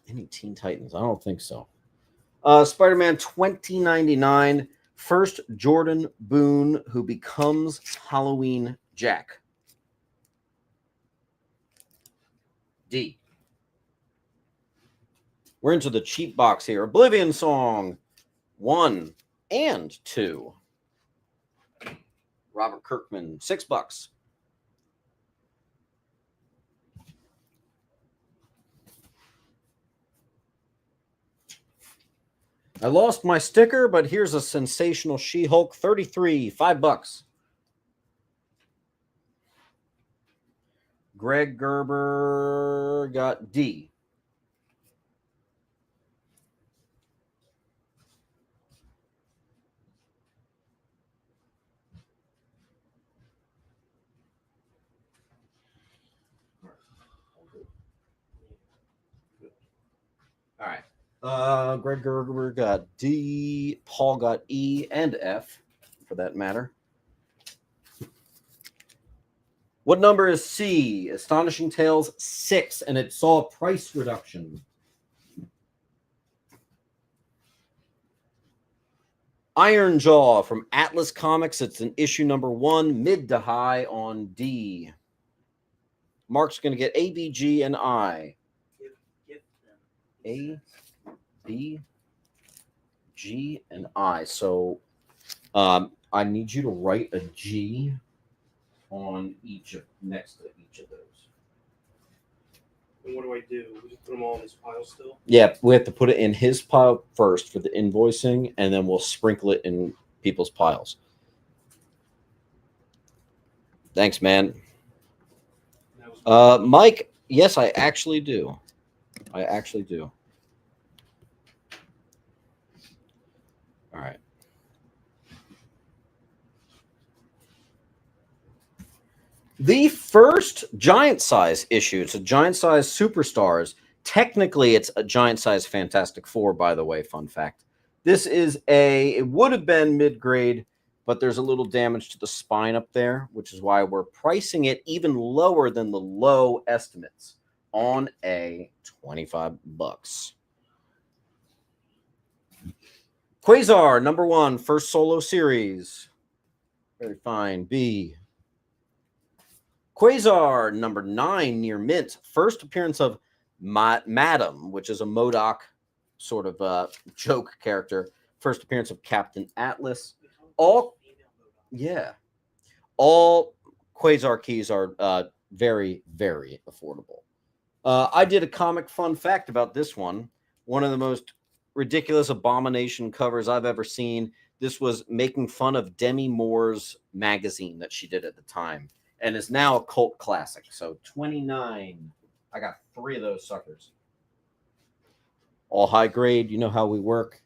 Any Teen Titans? I don't think so. Spider-Man 2099. First Jordan Boone, who becomes Halloween Jack. D. We're into the cheap box here. Oblivion Song 1 and 2. Robert Kirkman, $6. I lost my sticker, but here's a sensational She-Hulk 33, $5. Greg Gerber got D. All right. Greg Gerber got D. Paul got E and F, for that matter. What number is C? Astonishing Tales 6, and it saw a price reduction. Iron Jaw from Atlas Comics. It's an issue number 1, mid to high on D. Mark's going to get A, B, G, and I. A, B, G, and I. So I need you to write a G on next to each of those. And what do I do? We just put them all in this pile still? Yeah, we have to put it in his pile first for the invoicing, and then we'll sprinkle it in people's piles. Thanks, man. Mike, yes, I actually do. All right. The first giant size issue. It's a giant size Superstars. Technically, it's a giant size Fantastic Four, by the way. Fun fact. This is it would have been mid grade, but there's a little damage to the spine up there, which is why we're pricing it even lower than the low estimates on a $25. Quasar, number 1, first solo series. Very fine. B. Quasar, number 9, near mint. First appearance of Madam, which is a MODOK sort of joke character. First appearance of Captain Atlas. All Quasar keys are very, very affordable. I did a comic fun fact about this one. One of the most ridiculous abomination covers I've ever seen. This was making fun of Demi Moore's magazine that she did at the time, and is now a cult classic. So 29. I got 3 of those suckers. All high grade. You know how we work.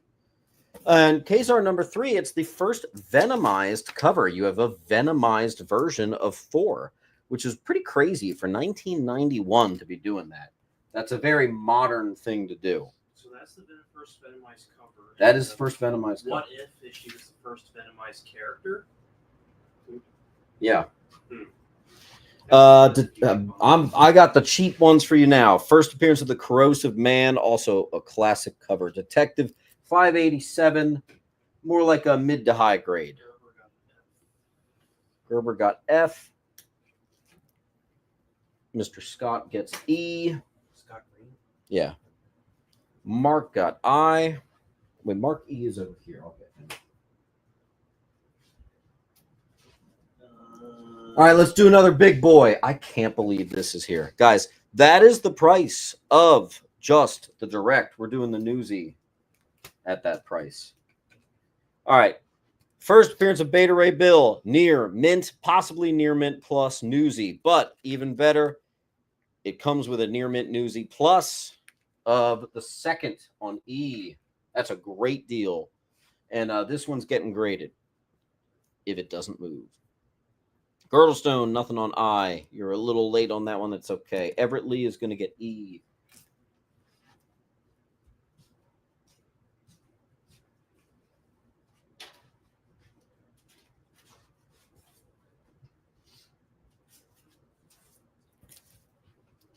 And Quasar number 3, it's the first Venomized cover. You have a Venomized version of 4, which is pretty crazy for 1991 to be doing that. That's a very modern thing to do. So that's the first Venomized cover. That is the first Venomized cover. What if she was the first Venomized character? Yeah. I got the cheap ones for you now. First appearance of the Corrosive Man, also a classic cover. Detective 587, more like a mid to high grade. Gerber got F. Mr. Scott gets E. Scott Green. Yeah. Mark got I. Wait, Mark E is over here. I'll get him. All right, let's do another big boy. I can't believe this is here. Guys, that is the price of just the direct. We're doing the newsy at that price. All right. First appearance of Beta Ray Bill, near mint, possibly near mint plus newsy, but even better, it comes with a near mint newsy plus of the second on E. That's a great deal. And this one's getting graded if it doesn't move. Girdlestone, nothing on I. You're a little late on that one. That's okay. Everett Lee is going to get E.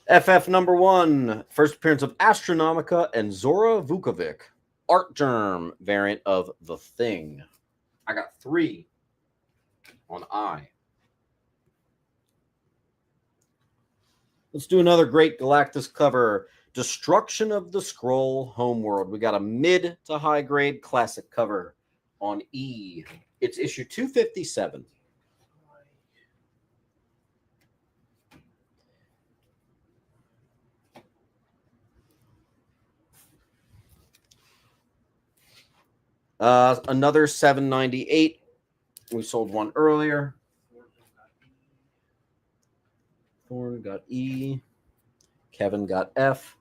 FF number 1, first appearance of Astronomica and Zora Vukovic. Art Germ variant of The Thing. I got 3 on I. Let's do another great Galactus cover. Destruction of the Skrull Homeworld. We got a mid to high grade classic cover on E. It's issue 257. Another 798. We sold one earlier. Thorn got E. Kevin got F.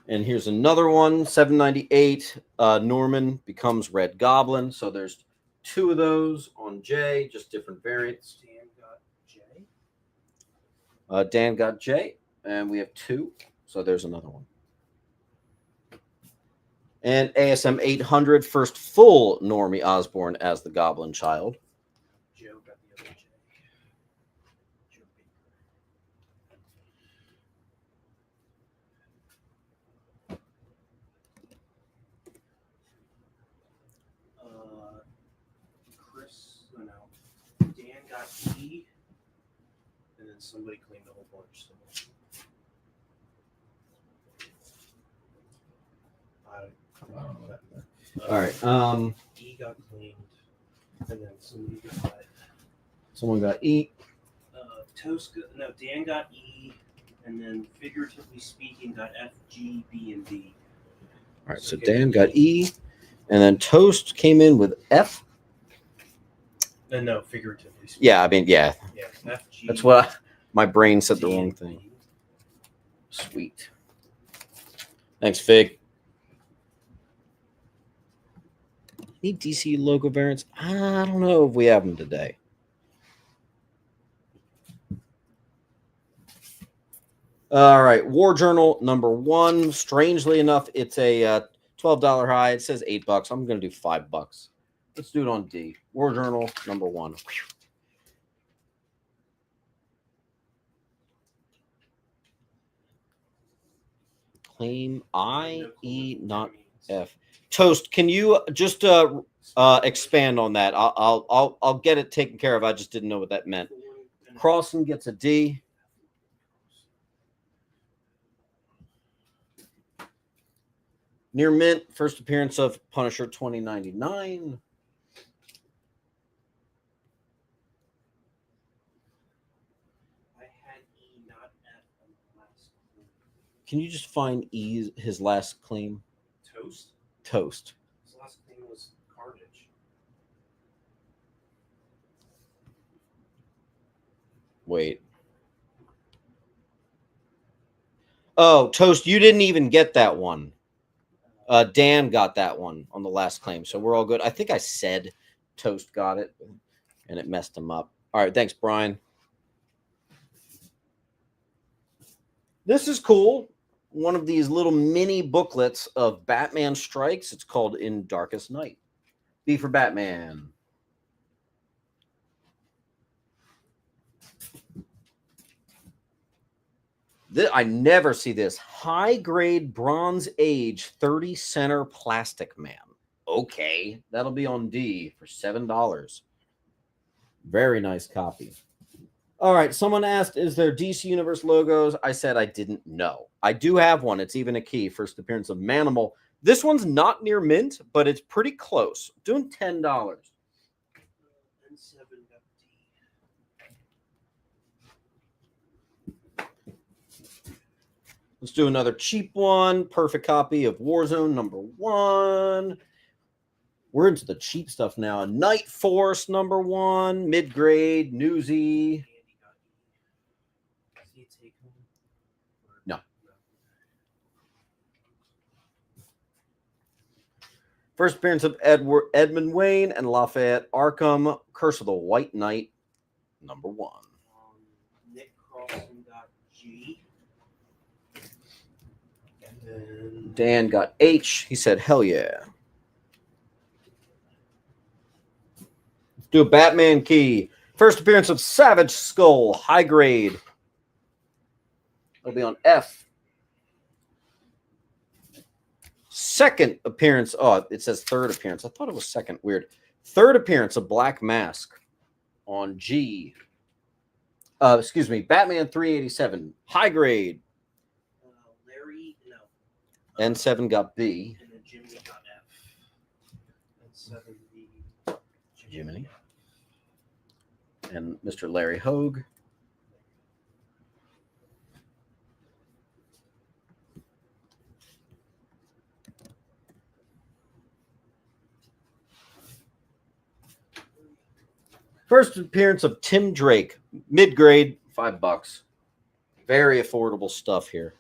And here's another one, 798. Norman becomes Red Goblin. So there's 2 of those on J, just different variants. Dan got J. Dan got J, and we have 2. So there's another one. And ASM 800, first full Normie Osborn as the Goblin Child. Joe got the other J. Joe Baker. Chris, no. Dan got E, and then somebody claimed a whole bunch. So. I don't know that. All right. E got cleaned, and then Someone got E. Dan got E, and then figuratively speaking got F, G, B, and D. All right, so Dan got E, and then Toast came in with F. No, figuratively speaking. Yeah, I mean, yeah. Yeah, F, G. That's what my brain said the wrong thing. Sweet. Thanks, Fig. Any DC logo variants? I don't know if we have them today. All right, War Journal number 1. Strangely enough, it's a $12 high. It says $8. I'm going to do $5. Let's do it on D. War Journal number 1. Claim I, E, not F. Toast, can you just expand on that? I'll get it taken care of. I just didn't know what that meant. Crossan gets a D. Near mint, first appearance of Punisher 2099. I had E, not F on the last clue. Can you just find E, his last claim? Toast? Toast. His last claim was Carnage. Wait. Oh, Toast, you didn't even get that one. Dan got that one on the last claim, so we're all good. I think I said Toast got it, and it messed him up. All right, thanks, Brian. This is cool. One of these little mini booklets of Batman Strikes. It's called In Darkest Night. B for Batman. I never see this. High-grade Bronze Age 30 center plastic man. Okay, that'll be on D for $7. Very nice copy. All right, someone asked, is there DC Universe logos? I said I didn't know. I do have one. It's even a key. First appearance of Manimal. This one's not near mint, but it's pretty close. Doing $10. N7 got D. Let's do another cheap one. Perfect copy of Warzone number 1. We're into the cheap stuff now. Night Force number 1. Mid-grade. Newsy. No. First appearance of Edmund Wayne and Lafayette Arkham. Curse of the White Knight number 1. Nick Crossan got G. And then Dan got H. He said, hell yeah. Let's do a Batman key. First appearance of Savage Skull, high grade. It'll be on F. Second appearance. Oh, it says third appearance. I thought it was second. Weird. Third appearance of Black Mask on G. Excuse me. Batman 387, high grade. Larry, no. N7 got B. And then Jimmy got F. N7 B. Jiminy. And Mr. Larry Hogue. First appearance of Tim Drake, mid-grade, $5. Very affordable stuff here.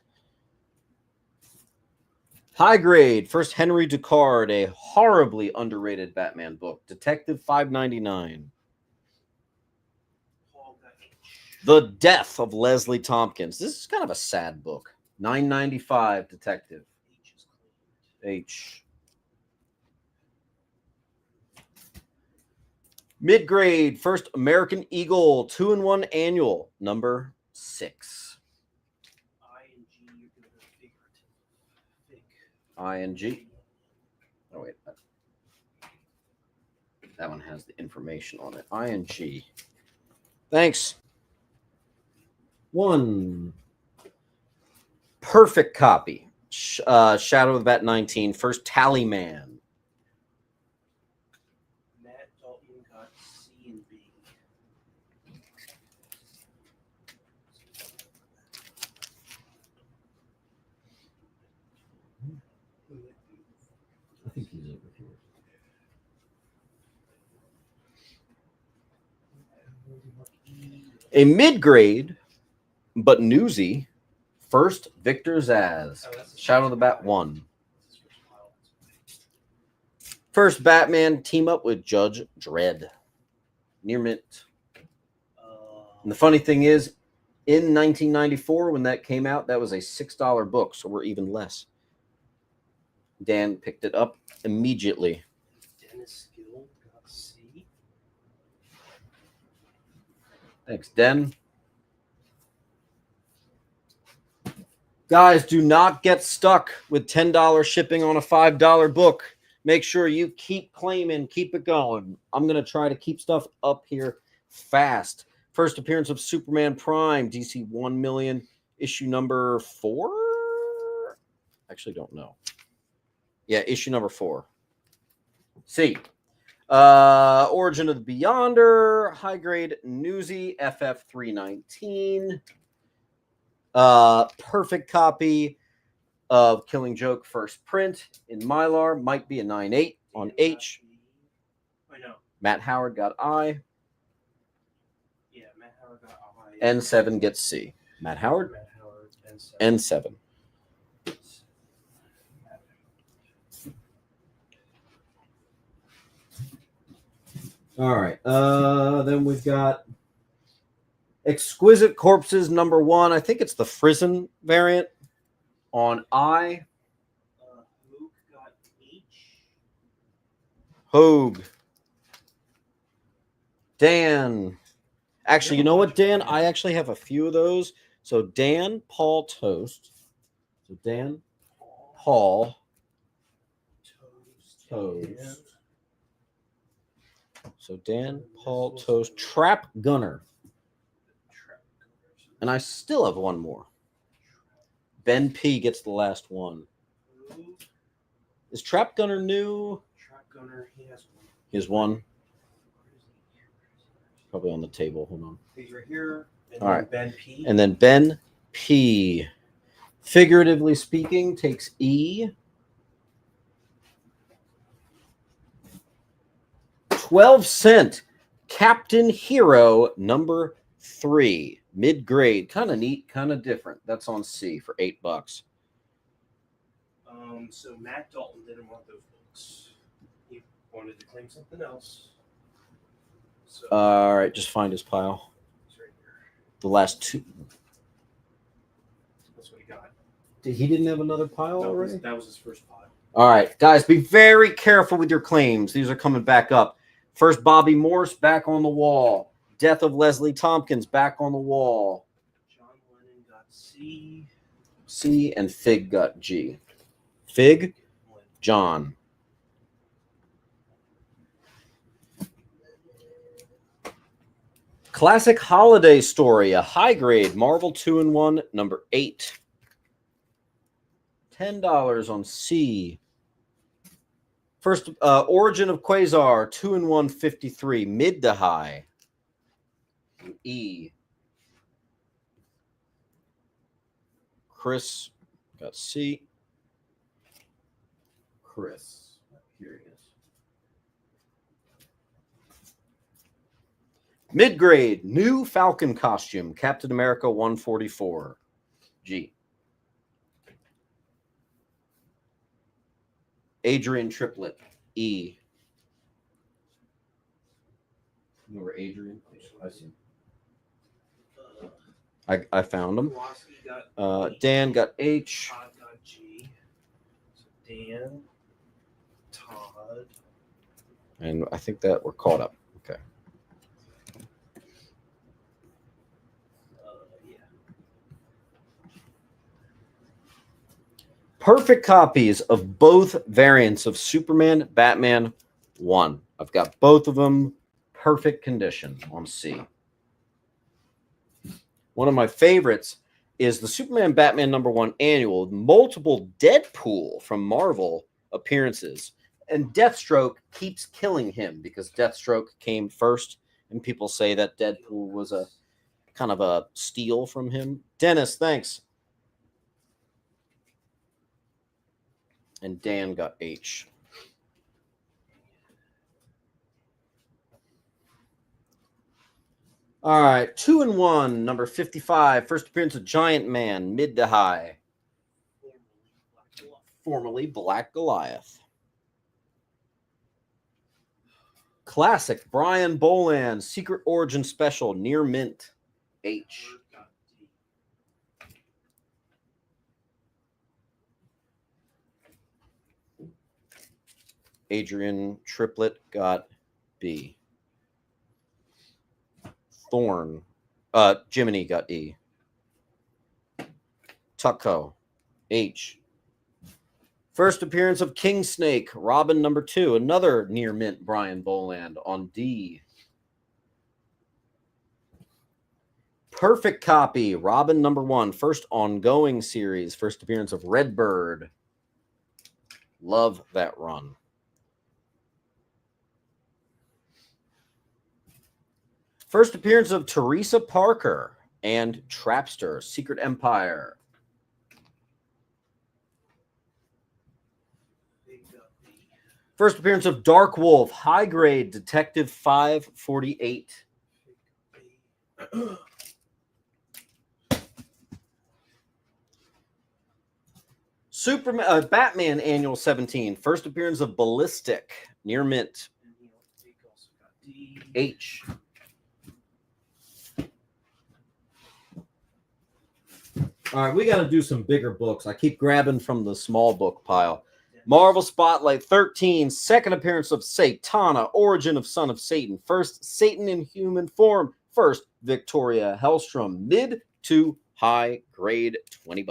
High grade, first Henry Ducard, a horribly underrated Batman book. Detective, $5.99. The Death of Leslie Tompkins. This is kind of a sad book. $9.95. Detective. H. Mid-grade, first American Eagle, 2-in-1 annual, number 6. I and G, you're going to figure it. I and G. Oh, wait. That one has the information on it. I and G. Thanks. 1. Perfect copy. Shadow of the Bat 19, first Tally Man. Matt Dalton got C and B. I think he's over here. A mid-grade, but newsy, first Victor Zaz. Shadow of the Bat 1. First Batman team up with Judge Dredd. Near mint. And the funny thing is, in 1994, when that came out, that was a $6 book, so we're even less. Dan picked it up immediately. Dennis Gill got C. Thanks, Den. Guys, do not get stuck with $10 shipping on a $5 book. Make sure you keep claiming, keep it going. I'm going to try to keep stuff up here fast. First appearance of Superman Prime, DC 1 million, issue number 4? Actually, don't know. Yeah, issue number 4. C. Origin of the Beyonder, high grade Newsy, FF319. Perfect copy of Killing Joke first print in Mylar. Might be a 9.8 on H. I know. Matt Howard got I. Yeah, Matt Howard got I. N7 gets C. Matt Howard, N7. All right. Then we've got Exquisite Corpses number 1. I think it's the Frizen variant on I. Hogue got H. Hogue. Dan. Actually, you know what, Dan? I actually have a few of those. So Dan, Paul, Toast. So Dan, Paul, Toast. So Dan, Paul, Toast, Trap Gunner. And I still have one more. Ben P gets the last one. Is Trap Gunner new? Trap Gunner, he has one. He has one. Probably on the table. Hold on. He's right here. And all right. Ben P. And then Ben P, figuratively speaking, takes E. 12-cent Captain Hero number 3. Mid-grade. Kind of neat, kind of different. That's on C for $8. So Matt Dalton didn't want those books. He wanted to claim something else. So, all right, just find his pile. He's right here. The last 2. That's what he got. He didn't have another pile already? That was his first pile. All right, guys, be very careful with your claims. These are coming back up. First, Bobby Morse back on the wall. Death of Leslie Tompkins back on the wall. John Lennon got C. C, and Fig got G. Fig, John. Classic Holiday Story, a high grade Marvel 2-in-1, number 8. $10 on C. First, Origin of Quasar, 2-in-1, 53, mid to high. E. Chris got C. Chris. Here he is. Mid-grade, new Falcon costume, Captain America 144. G. Adrian Triplet. E. Remember Adrian? I see. I found him. Dan got H. Todd got G. So Dan, Todd. And I think that we're caught up. Okay. Yeah. Perfect copies of both variants of Superman, Batman 1. I've got both of them. Perfect condition on C. One of my favorites is the Superman Batman number 1 annual, multiple Deadpool from Marvel appearances. And Deathstroke keeps killing him because Deathstroke came first. And people say that Deadpool was a kind of a steal from him. Dennis, thanks. And Dan got H. All right, 2-in-1, number 55. First appearance of Giant Man, mid to high. Formerly Black Goliath. Classic Brian Boland Secret Origin Special Near Mint H. Adrian Triplet got B. Thorn. Jiminy got E. Tucko. H. First appearance of King Snake, Robin number 2. Another near mint Brian Boland on D. Perfect copy, Robin number 1. First ongoing series. First appearance of Redbird. Love that run. First appearance of Teresa Parker and Trapster, Secret Empire. First appearance of Dark Wolf, High Grade Detective 548. Batman Annual 17. First appearance of Ballistic, Near Mint. H. All right, we got to do some bigger books. I keep grabbing from the small book pile. Marvel Spotlight 13, second appearance of Satana, Origin of Son of Satan. First, Satan in human form. First, Victoria Hellstrom, mid to high grade, $20.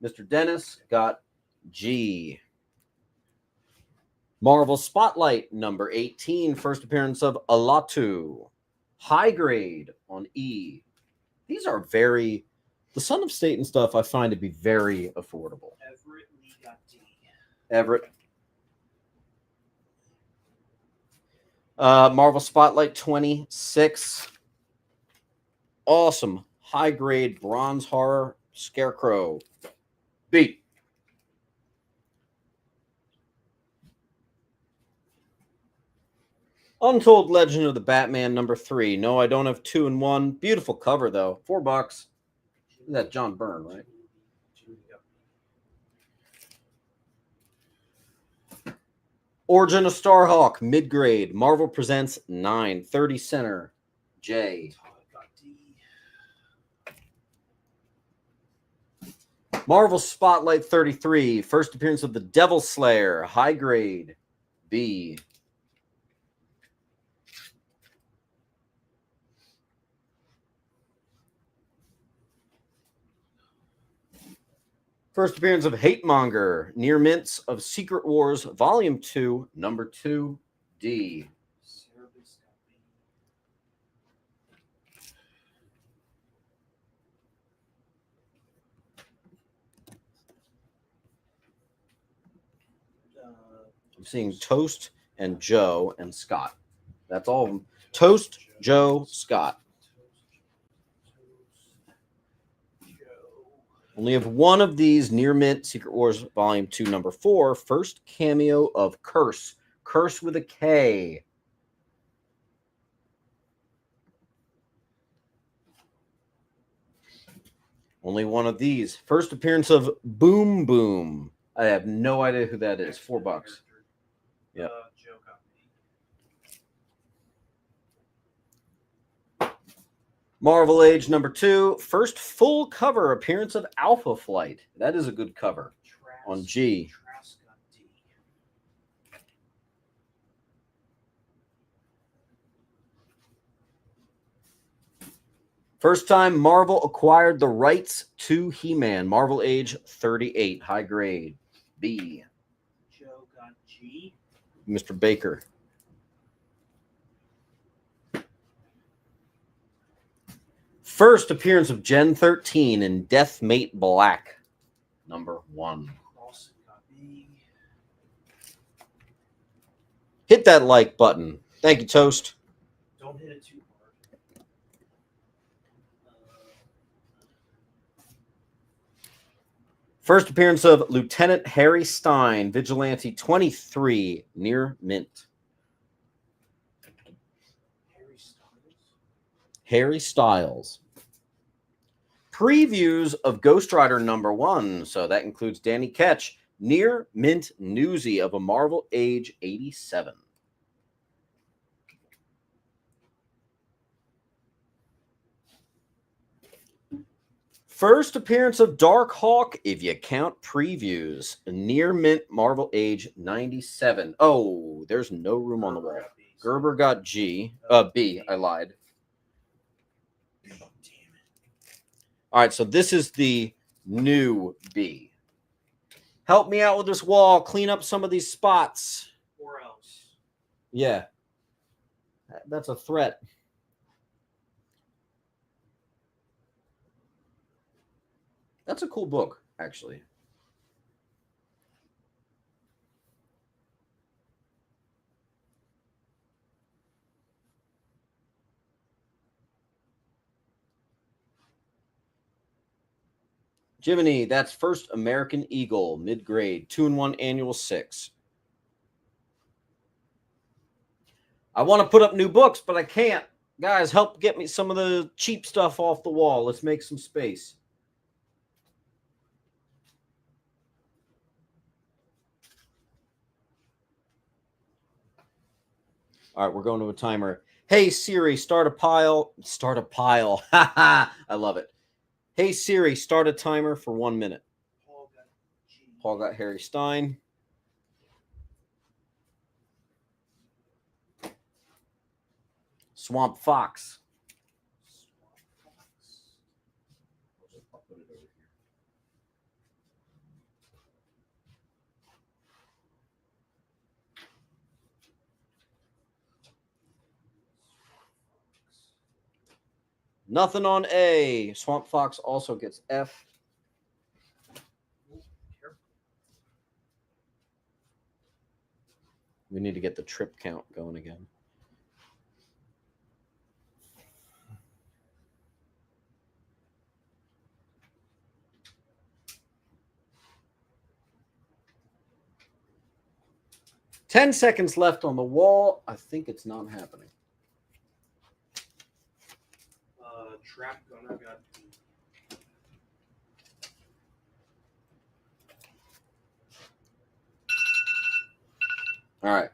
Mr. Dennis got G. Marvel Spotlight number 18, first appearance of Alatu, high grade on E. These are very, the Son of Satan stuff I find to be very affordable. Everett Lee got D. Everett. Marvel Spotlight 26. Awesome. High grade bronze horror Scarecrow. B. Untold Legend of the Batman number 3. No, I don't have 2 and 1. Beautiful cover though. $4. Is that John Byrne, right? Origin of Starhawk, mid-grade. Marvel Presents 9. 30 center. J. Marvel Spotlight 33. First appearance of the Devil Slayer, high grade. B. First appearance of Hate Monger, Near Mints of Secret Wars, Volume 2, Number 2, D. I'm seeing Toast and Joe and Scott. That's all of them. Toast, Joe, Scott. Only have one of these Near Mint Secret Wars Volume 2, Number 4. First cameo of Curse. Curse with a K. Only one of these. First appearance of Boom Boom. I have no idea who that is. $4. Yeah. Marvel Age number 2. First full cover appearance of Alpha Flight. That is a good cover. On G. First time Marvel acquired the rights to He-Man. Marvel Age 38. High grade. B. Joe got G. Mr. Baker. First appearance of Gen 13 in Deathmate Black. Number 1. Hit that like button. Thank you, Toast. Don't hit it too hard. First appearance of Lieutenant Harry Stein, Vigilante 23, Near Mint. Harry Styles. Previews of Ghost Rider number 1. So that includes Danny Ketch. Near Mint Newsy of a Marvel Age 87. First appearance of Dark Hawk, if you count previews. Near mint Marvel Age 97. Oh, there's no room on the wall. Gerber got B. I lied. Damn it. All right, so this is the new B. Help me out with this wall. Clean up some of these spots. Or else. Yeah. That's a threat. That's a cool book, actually. Jiminy, that's First American Eagle, mid-grade, 2-in-1 annual 6. I want to put up new books, but I can't. Guys, help get me some of the cheap stuff off the wall. Let's make some space. All right, we're going to a timer. Hey, Siri, start a pile. Start a pile. I love it. Hey, Siri, start a timer for 1 minute. Paul got Harry Stein. Swamp Fox. Nothing on A. Swamp Fox also gets F. We need to get the trip count going again. Ten seconds left on the wall. I think it's not happening. Trap gunner got B. All right.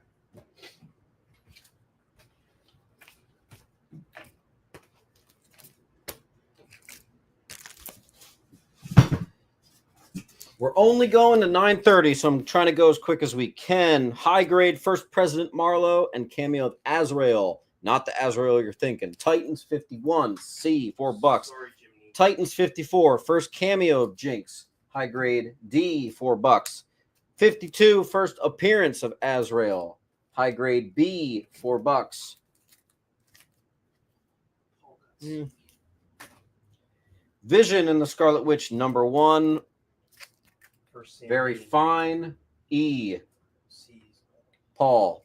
We're only going to 9:30, so I'm trying to go as quick as we can. High grade, first President Marlowe and cameo of Azrael. Not the Azrael you're thinking. Titans 51, C, $4. Sorry, Jimmy. Titans 54, first cameo of Jinx. High grade, D, $4. 52, first appearance of Azrael. High grade, B, $4. Vision and the Scarlet Witch, number 1. Very fine. E. Paul.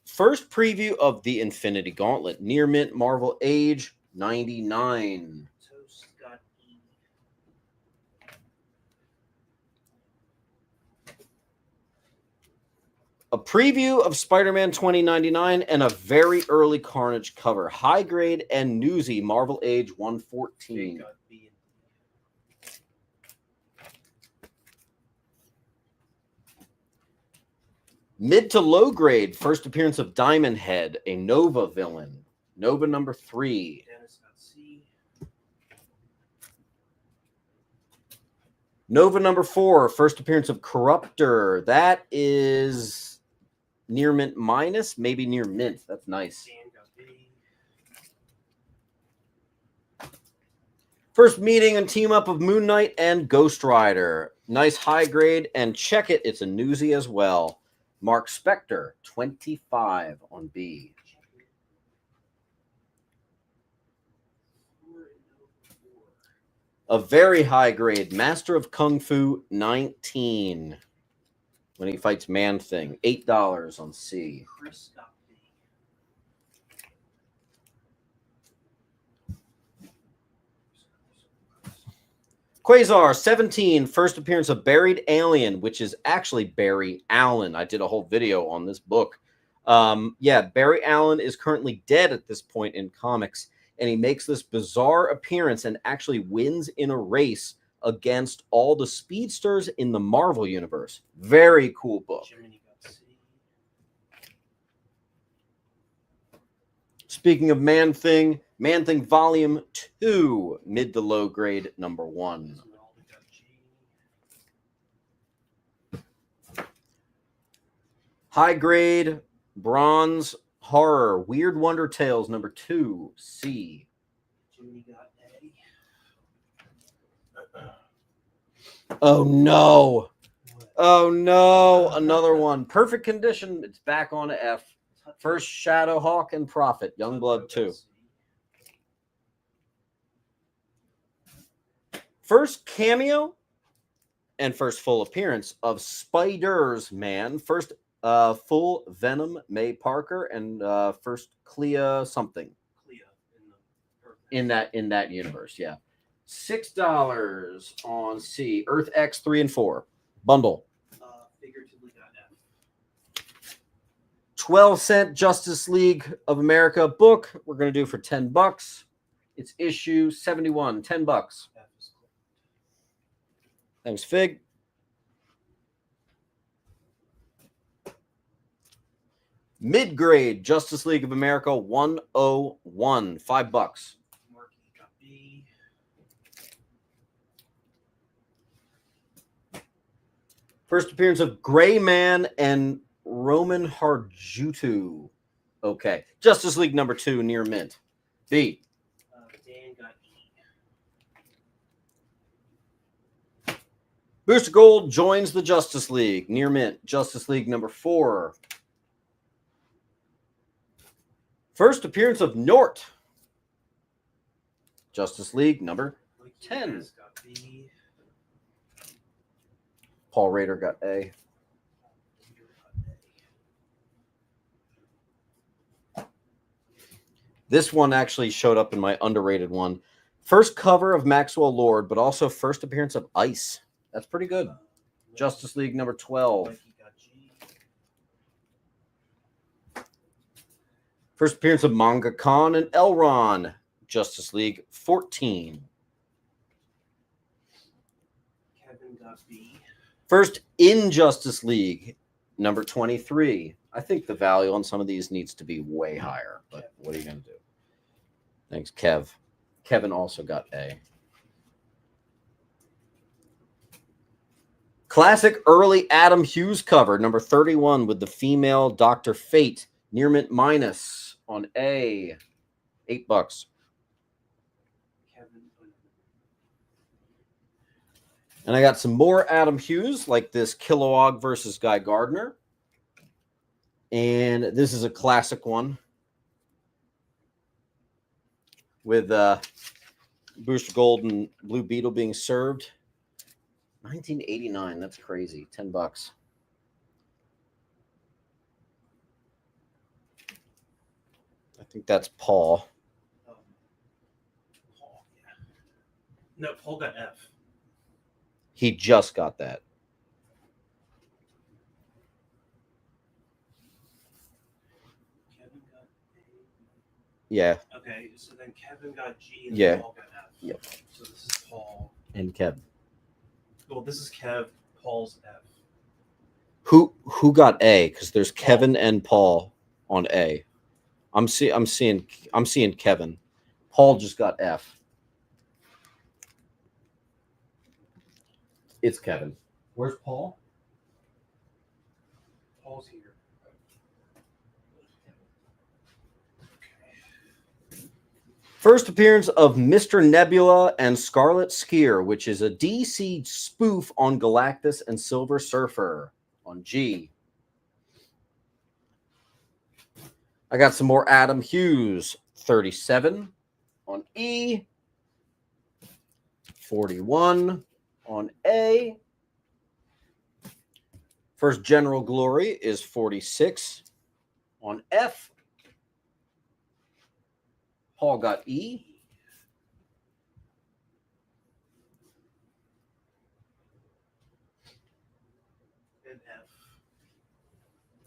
First preview of the Infinity Gauntlet. Near mint Marvel Age 99. Toast got E. A preview of Spider-Man 2099 and a very early Carnage cover. High grade and newsy Marvel Age 114. Got B. Mid to low grade, first appearance of Diamond Head, a Nova villain. Nova number 3. Dennis got C. Nova number 4, first appearance of Corruptor. That is near mint minus, maybe near mint. That's nice. Dan got B. First meeting and team up of Moon Knight and Ghost Rider. Nice high grade, and check it, it's a newsie as well. Mark Spector, 25 on B. A very high grade, Master of Kung Fu, 19. When he fights Man-Thing, $8 on C. Chris got B. Quasar, 17, first appearance of Buried Alien, which is actually Barry Allen. I did a whole video on this book. Yeah, Barry Allen is currently dead at this point in comics, and he makes this bizarre appearance and actually wins in a race against all the speedsters in the Marvel Universe. Very cool book. Jiminy got C. Speaking of Man-Thing Volume 2, mid to low grade number 1. High grade bronze horror Weird Wonder Tales number 2, C. Oh no. Oh no, another one. Perfect Condition. It's back on F. First Shadowhawk and Prophet, Youngblood 2. First cameo and first full appearance of Spider-Man. First full Venom, May Parker, and first Clea something. In that universe, yeah. $6 on C. Earth X 3 and 4 bundle. Figuratively got F. 12-cent Justice League of America book. We're gonna do for $10. It's issue 71. $10. Thanks, Fig. Mid-grade Justice League of America 101. $5. First appearance of Gray Man and Roman Harjutu. Okay. Justice League number 2, near mint. B. Dan got E. Booster Gold joins the Justice League, near mint. Justice League number 4. First appearance of Nort. Justice League number 10. Got B. Paul Rader got A. This one actually showed up in my underrated one. First cover of Maxwell Lord, but also first appearance of Ice. That's pretty good. Justice League number 12. First appearance of Manga Khan and Elron. Justice League 14. Kevin got B. First in Justice League number 23. I think the value on some of these needs to be way higher, but what are you going to do? Thanks, Kev. Kevin also got A. Classic early Adam Hughes cover, number 31, with the female Dr. Fate, near mint minus on A. $8. And I got some more Adam Hughes, like this Kilowog versus Guy Gardner. And this is a classic one with Booster Gold and Blue Beetle being served. 1989, that's crazy. $10. I think that's Paul. Paul, yeah. No, Paul got F. He just got that. Kevin got A. Yeah. Okay, so then Kevin got G and Yeah. Paul got F. Yep. So this is Paul. And Kev. Well, this is Kev. Paul's F. Who got A? Because there's Kevin and Paul on A. I'm seeing Kevin. Paul just got F. It's Kevin. Where's Paul? Paul's here. First appearance of Mr. Nebula and Scarlet Skier, which is a DC spoof on Galactus and Silver Surfer on G. I got some more Adam Hughes, 37 on E, 41 on A. First General Glory is 46 on F. Paul got E. And F.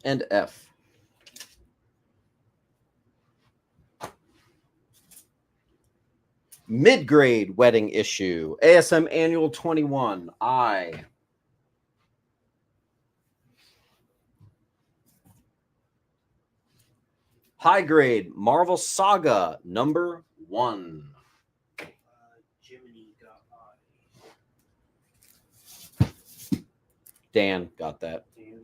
And F. Mid-grade wedding issue. ASM Annual 21. I. High grade Marvel Saga number 1. Jiminy got Dan got that. Dan.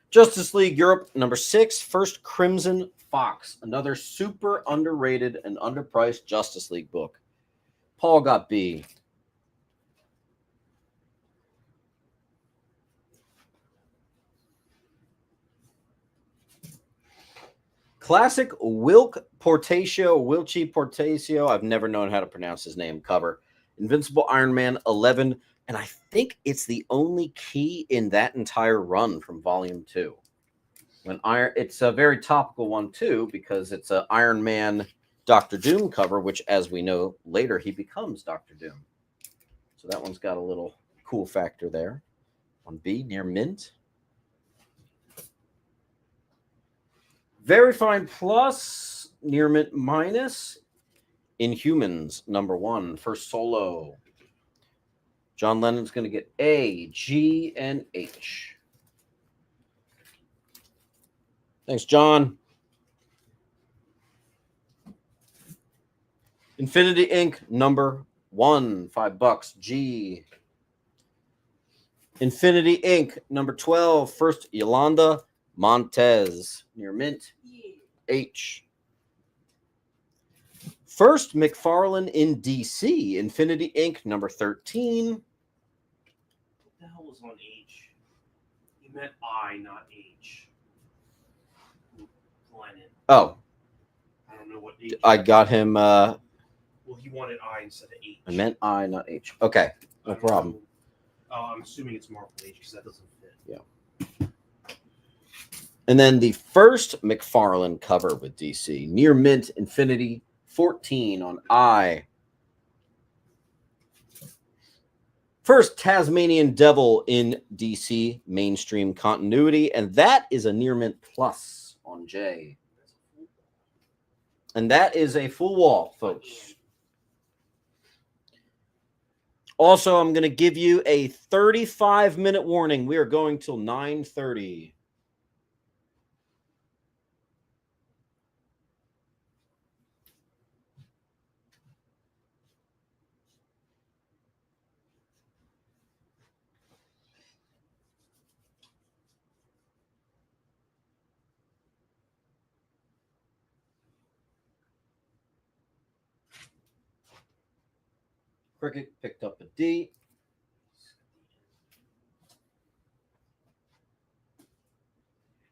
Justice League Europe number 6. First Crimson Fox. Another super underrated and underpriced Justice League book. Paul got B. Classic Wilkie Portacio. I've never known how to pronounce his name. Cover. Invincible Iron Man 11. And I think it's the only key in that entire run from Volume 2. It's a very topical one, too, because it's an Iron Man Dr. Doom cover, which, as we know later, he becomes Dr. Doom. So that one's got a little cool factor there. On B, near mint. Very Fine Plus, near mint minus. Inhumans, number 1, first solo. John Lennon's going to get A, G, and H. Thanks, John. Infinity Inc., number 1, $5, G. Infinity Inc., number 12, first Yolanda Montez, near mint, H. First McFarlane in DC, Infinity Inc., number 13. What the hell was on H? You meant I, not H. Lennon. Oh. I don't know what H. I got him. Well, he wanted I instead of H. I meant I, not H. Okay, no problem. I'm assuming it's Marvel H because that doesn't fit. Yeah. And then the first McFarlane cover with DC, near mint Infinity 14 on I. First Tasmanian Devil in DC mainstream continuity, and that is a near mint plus on J. And that is a full wall, folks. Also, I'm going to give you a 35-minute warning. We are going till 9:30. Cricket picked up a D.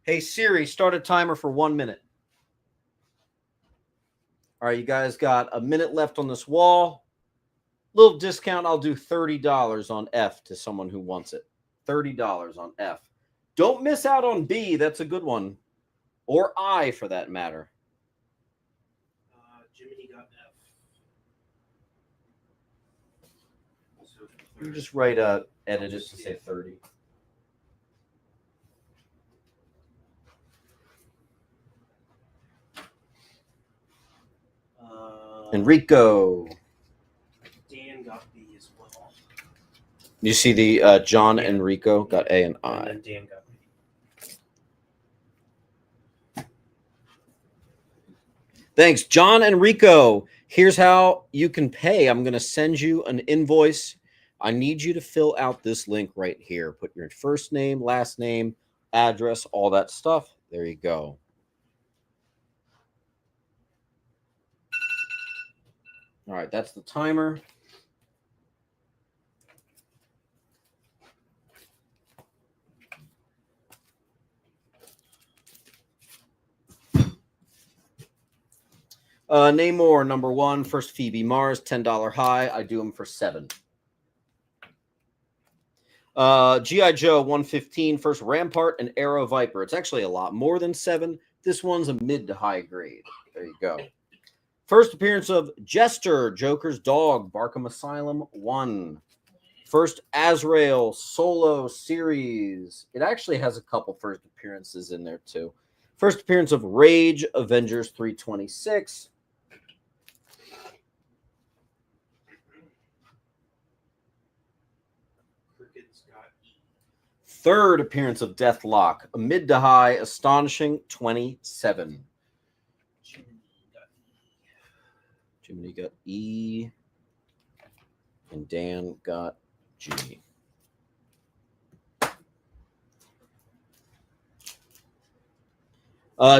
Hey, Siri, start a timer for 1 minute. All right, you guys got a minute left on this wall. Little discount, I'll do $30 on F to someone who wants it. $30 on F. Don't miss out on B. That's a good one. Or I, for that matter. Jiminy got F. You just write edit it to say 30. Enrico. Dan got B as well. You see the John Enrico got A and I. And then Dan got B. Thanks, John Enrico. Here's how you can pay. I'm going to send you an invoice. I need you to fill out this link right here. Put your first name, last name, address, all that stuff. There you go. All right, that's the timer. Namor, number 1, first Phoebe Mars, $10 high. I do them for $7. G.I. Joe 115, first Rampart and Arrow Viper. It's actually a lot more than 7. This one's a mid to high grade. There you go. First appearance of Jester, Joker's dog, Barkham Asylum 1. First Azrael solo series. It actually has a couple first appearances in there too. First appearance of Rage, Avengers 326. Cricket's got E. Third appearance of Deathlock, a mid to high, astonishing 27. Jiminy got E. And Dan got G.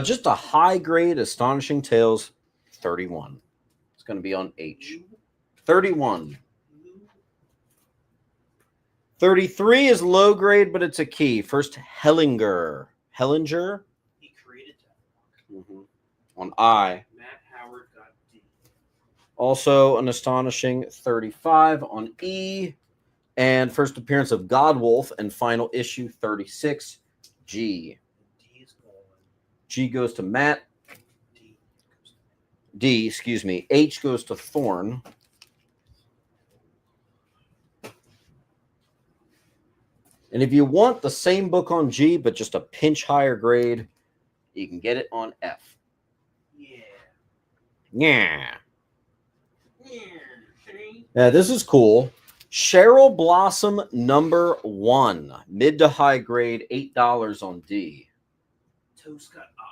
Just a high grade Astonishing Tales 31. It's going to be on H. 31. 33 is low grade, but it's a key. First, Hellinger. Hellinger? He created that. Mm-hmm. On I. Matt Howard got D. Also an Astonishing 35 on E. And first appearance of Godwolf and final issue 36, G. D is gone. G goes to Matt. D. Excuse me. H goes to Thorn. And if you want the same book on G, but just a pinch higher grade, you can get it on F. Yeah. Yeah. Yeah. Yeah, this is cool. Cheryl Blossom number 1. Mid to high grade, $8 on D. Toast got I.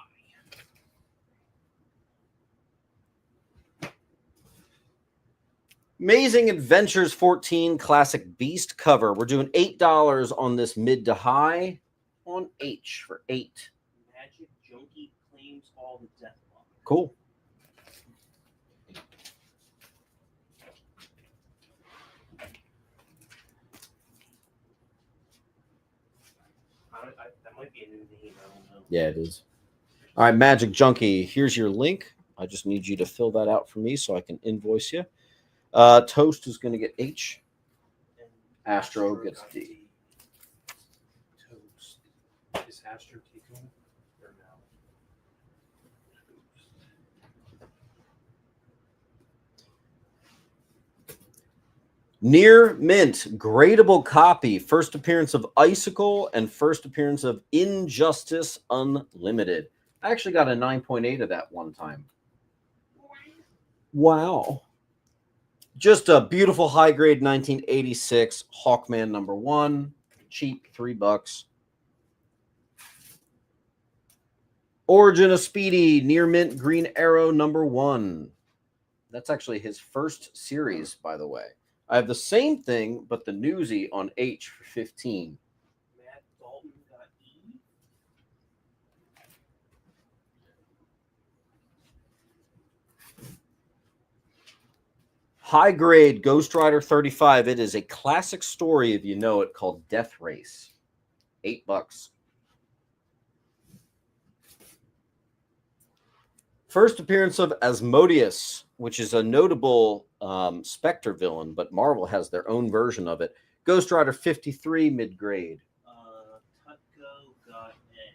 Amazing Adventures 14 Classic Beast cover. We're doing $8 on this mid to high on H for 8. Magic Junkie claims all the death block. Cool. That might be a new name. I don't know. Yeah, it is. All right, Magic Junkie, here's your link. I just need you to fill that out for me so I can invoice you. Toast is going to get H. And Astro gets got D. Toast. Is Astro taking or no? Near Mint, gradable copy. First appearance of Icicle and first appearance of Injustice Unlimited. I actually got a 9.8 of that one time. Wow. Just a beautiful high grade 1986 Hawkman number 1. Cheap, $3. Origin of Speedy, Near Mint Green Arrow number 1. That's actually his first series, by the way. I have the same thing, but the Newsy on H for 15. Matt Dalton got E. High grade Ghost Rider 35. It is a classic story, if you know it, called Death Race. $8. First appearance of Asmodeus, which is a notable Spectre villain, but Marvel has their own version of it. Ghost Rider 53, mid grade. Tutko got A.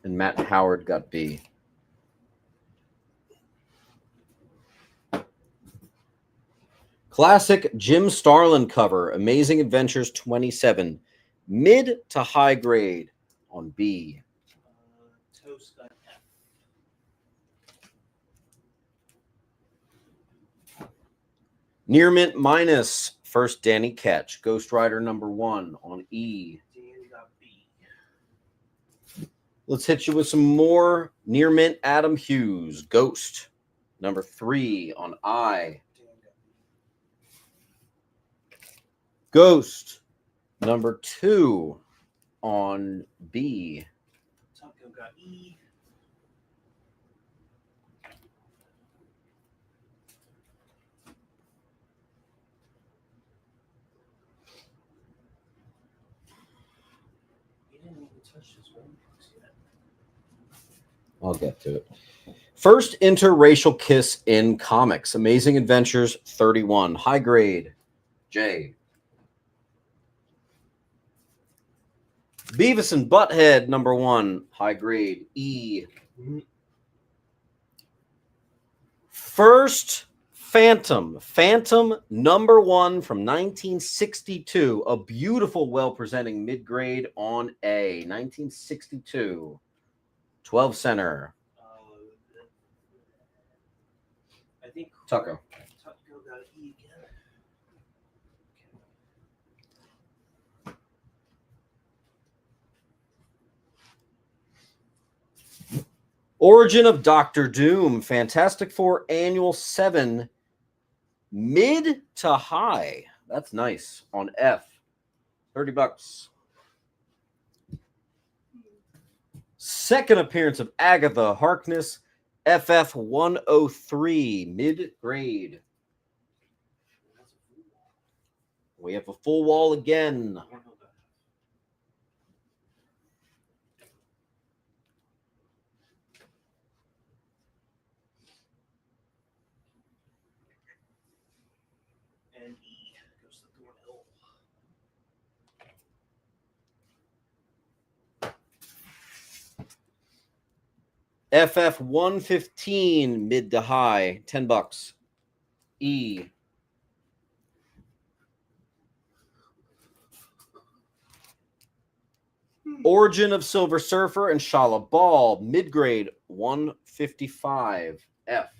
And Matt Howard got B. Classic Jim Starlin cover, Amazing Adventures 27. Mid to high grade on B. Toast got F. Near Mint minus, first Danny Ketch, Ghost Rider number 1 on E. Dan got B. Let's hit you with some more Near Mint Adam Hughes, Ghost number 3 on I. Dan got B. Ghost number 2 on B. Tutko got E. He didn't even touch his one box yet. I'll get to it. First interracial kiss in comics, Amazing Adventures 31. High grade, J. Beavis and Butthead number 1. High grade, E. First Phantom number 1 from 1962. A beautiful, well-presenting mid-grade on A. 1962. 12 center. I think Tucko. got an E again. Origin of Doctor Doom, Fantastic Four Annual 7, mid to high. That's nice on F. $30. Second appearance of Agatha Harkness, FF 103, mid grade. We have a full wall again. And E goes to Thornhill. FF 115, mid to high, $10. E. Origin of Silver Surfer and Shala Ball, mid grade, 155. F.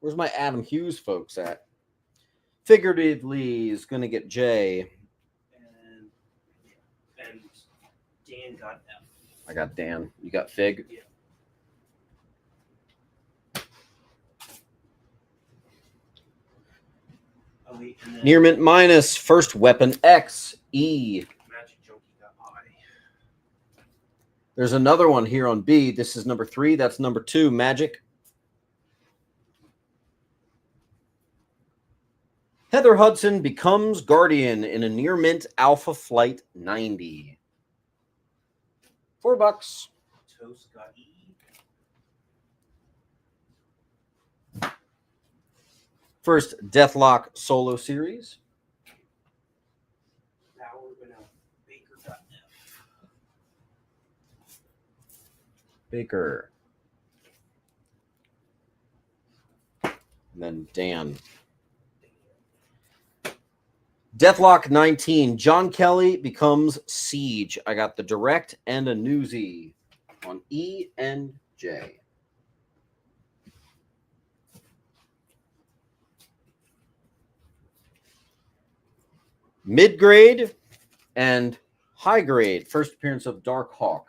Where's my Adam Hughes folks at? Figuratively is going to get J. And Dan got F. I got Dan. You got Fig? Yeah. Oh, wait, and then Near mint minus, first weapon X, E. Magic Junkie got I. There's another one here on B. This is number 3. That's number 2, Magic. Heather Hudson becomes Guardian in a near mint Alpha Flight 90. $4. Toast got E. First Deathlock solo series. Now we're going to Baker got F. Baker. And then Dan. Deathlock 19. John Kelly becomes Siege. I got the direct and a newsie on E and J. Mid grade and high grade. First appearance of Dark Hawk.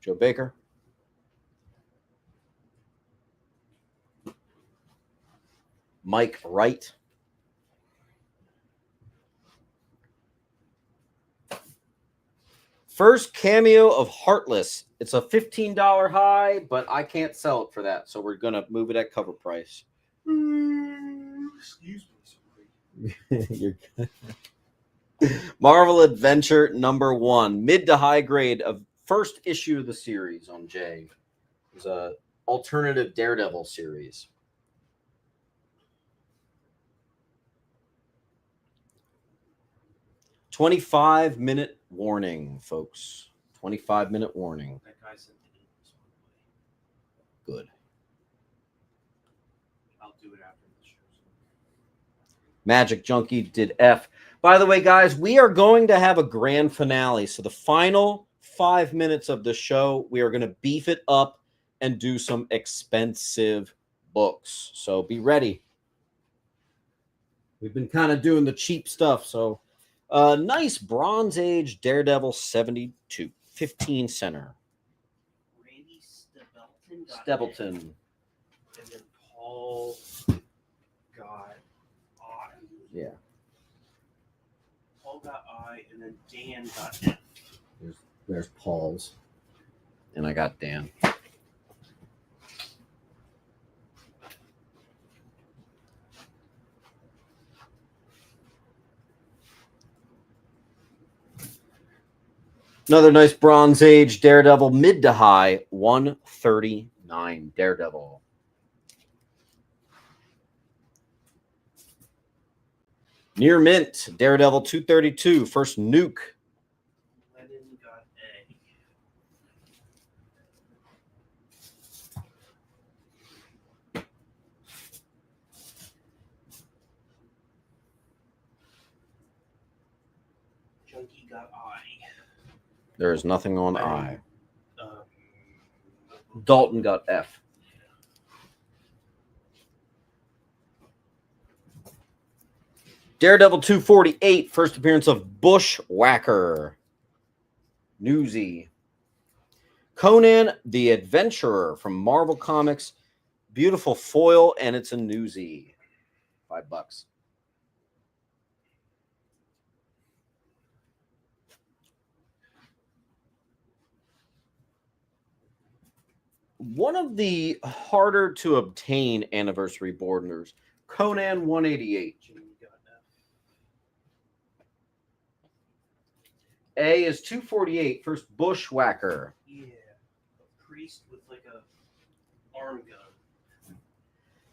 Joe Baker. Mike Wright. First cameo of Heartless. It's a $15 high, but I can't sell it for that, so we're going to move it at cover price. Excuse me, sorry. Marvel Adventure number 1. Mid to high grade of first issue of the series on J. It was a alternative Daredevil series. $25-minute warning, folks. 25-minute warning. That guy said to do this one. Good. I'll do it after the show. Magic Junkie did F. By the way, guys, we are going to have a grand finale. So the final 5 minutes of the show, we are going to beef it up and do some expensive books. So be ready. We've been kind of doing the cheap stuff. So nice Bronze Age Daredevil 72, 15 center. Randy Stebelton got Stebelton. N. And then Paul got I. Yeah. Paul got I, and then Dan got F. There's Paul's. And I got Dan. Another nice Bronze Age Daredevil mid to high, 139 Daredevil. Near mint, Daredevil 232, first nuke. Lennon got A. Junkie got I. There is nothing on I. Um, Dalton got F. Daredevil 248, first appearance of Bushwhacker. Newsy. Conan the Adventurer from Marvel Comics. Beautiful foil, and it's a newsy. $5. One of the harder to obtain anniversary borders, Conan 188. Jimmy got F. A is 248, first Bushwhacker. Yeah. A priest with like a arm gun.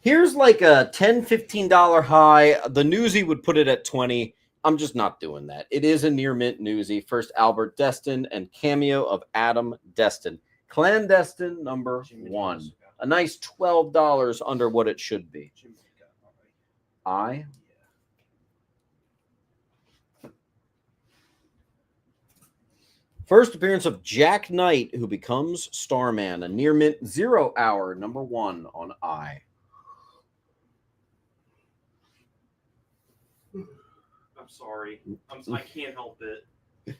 Here's like a $10, $15 high. The newsy would put it at 20. I'm just not doing that. It is a near mint newsy. First Albert Destin and cameo of Adam Destin. Clandestine number Jimmy 1. also got A nice $12 under what it should be. Jimmy got I. I. Yeah. First appearance of Jack Knight, who becomes Starman. A near mint 0 hour number 1 on I. I'm sorry. I can't help it. It's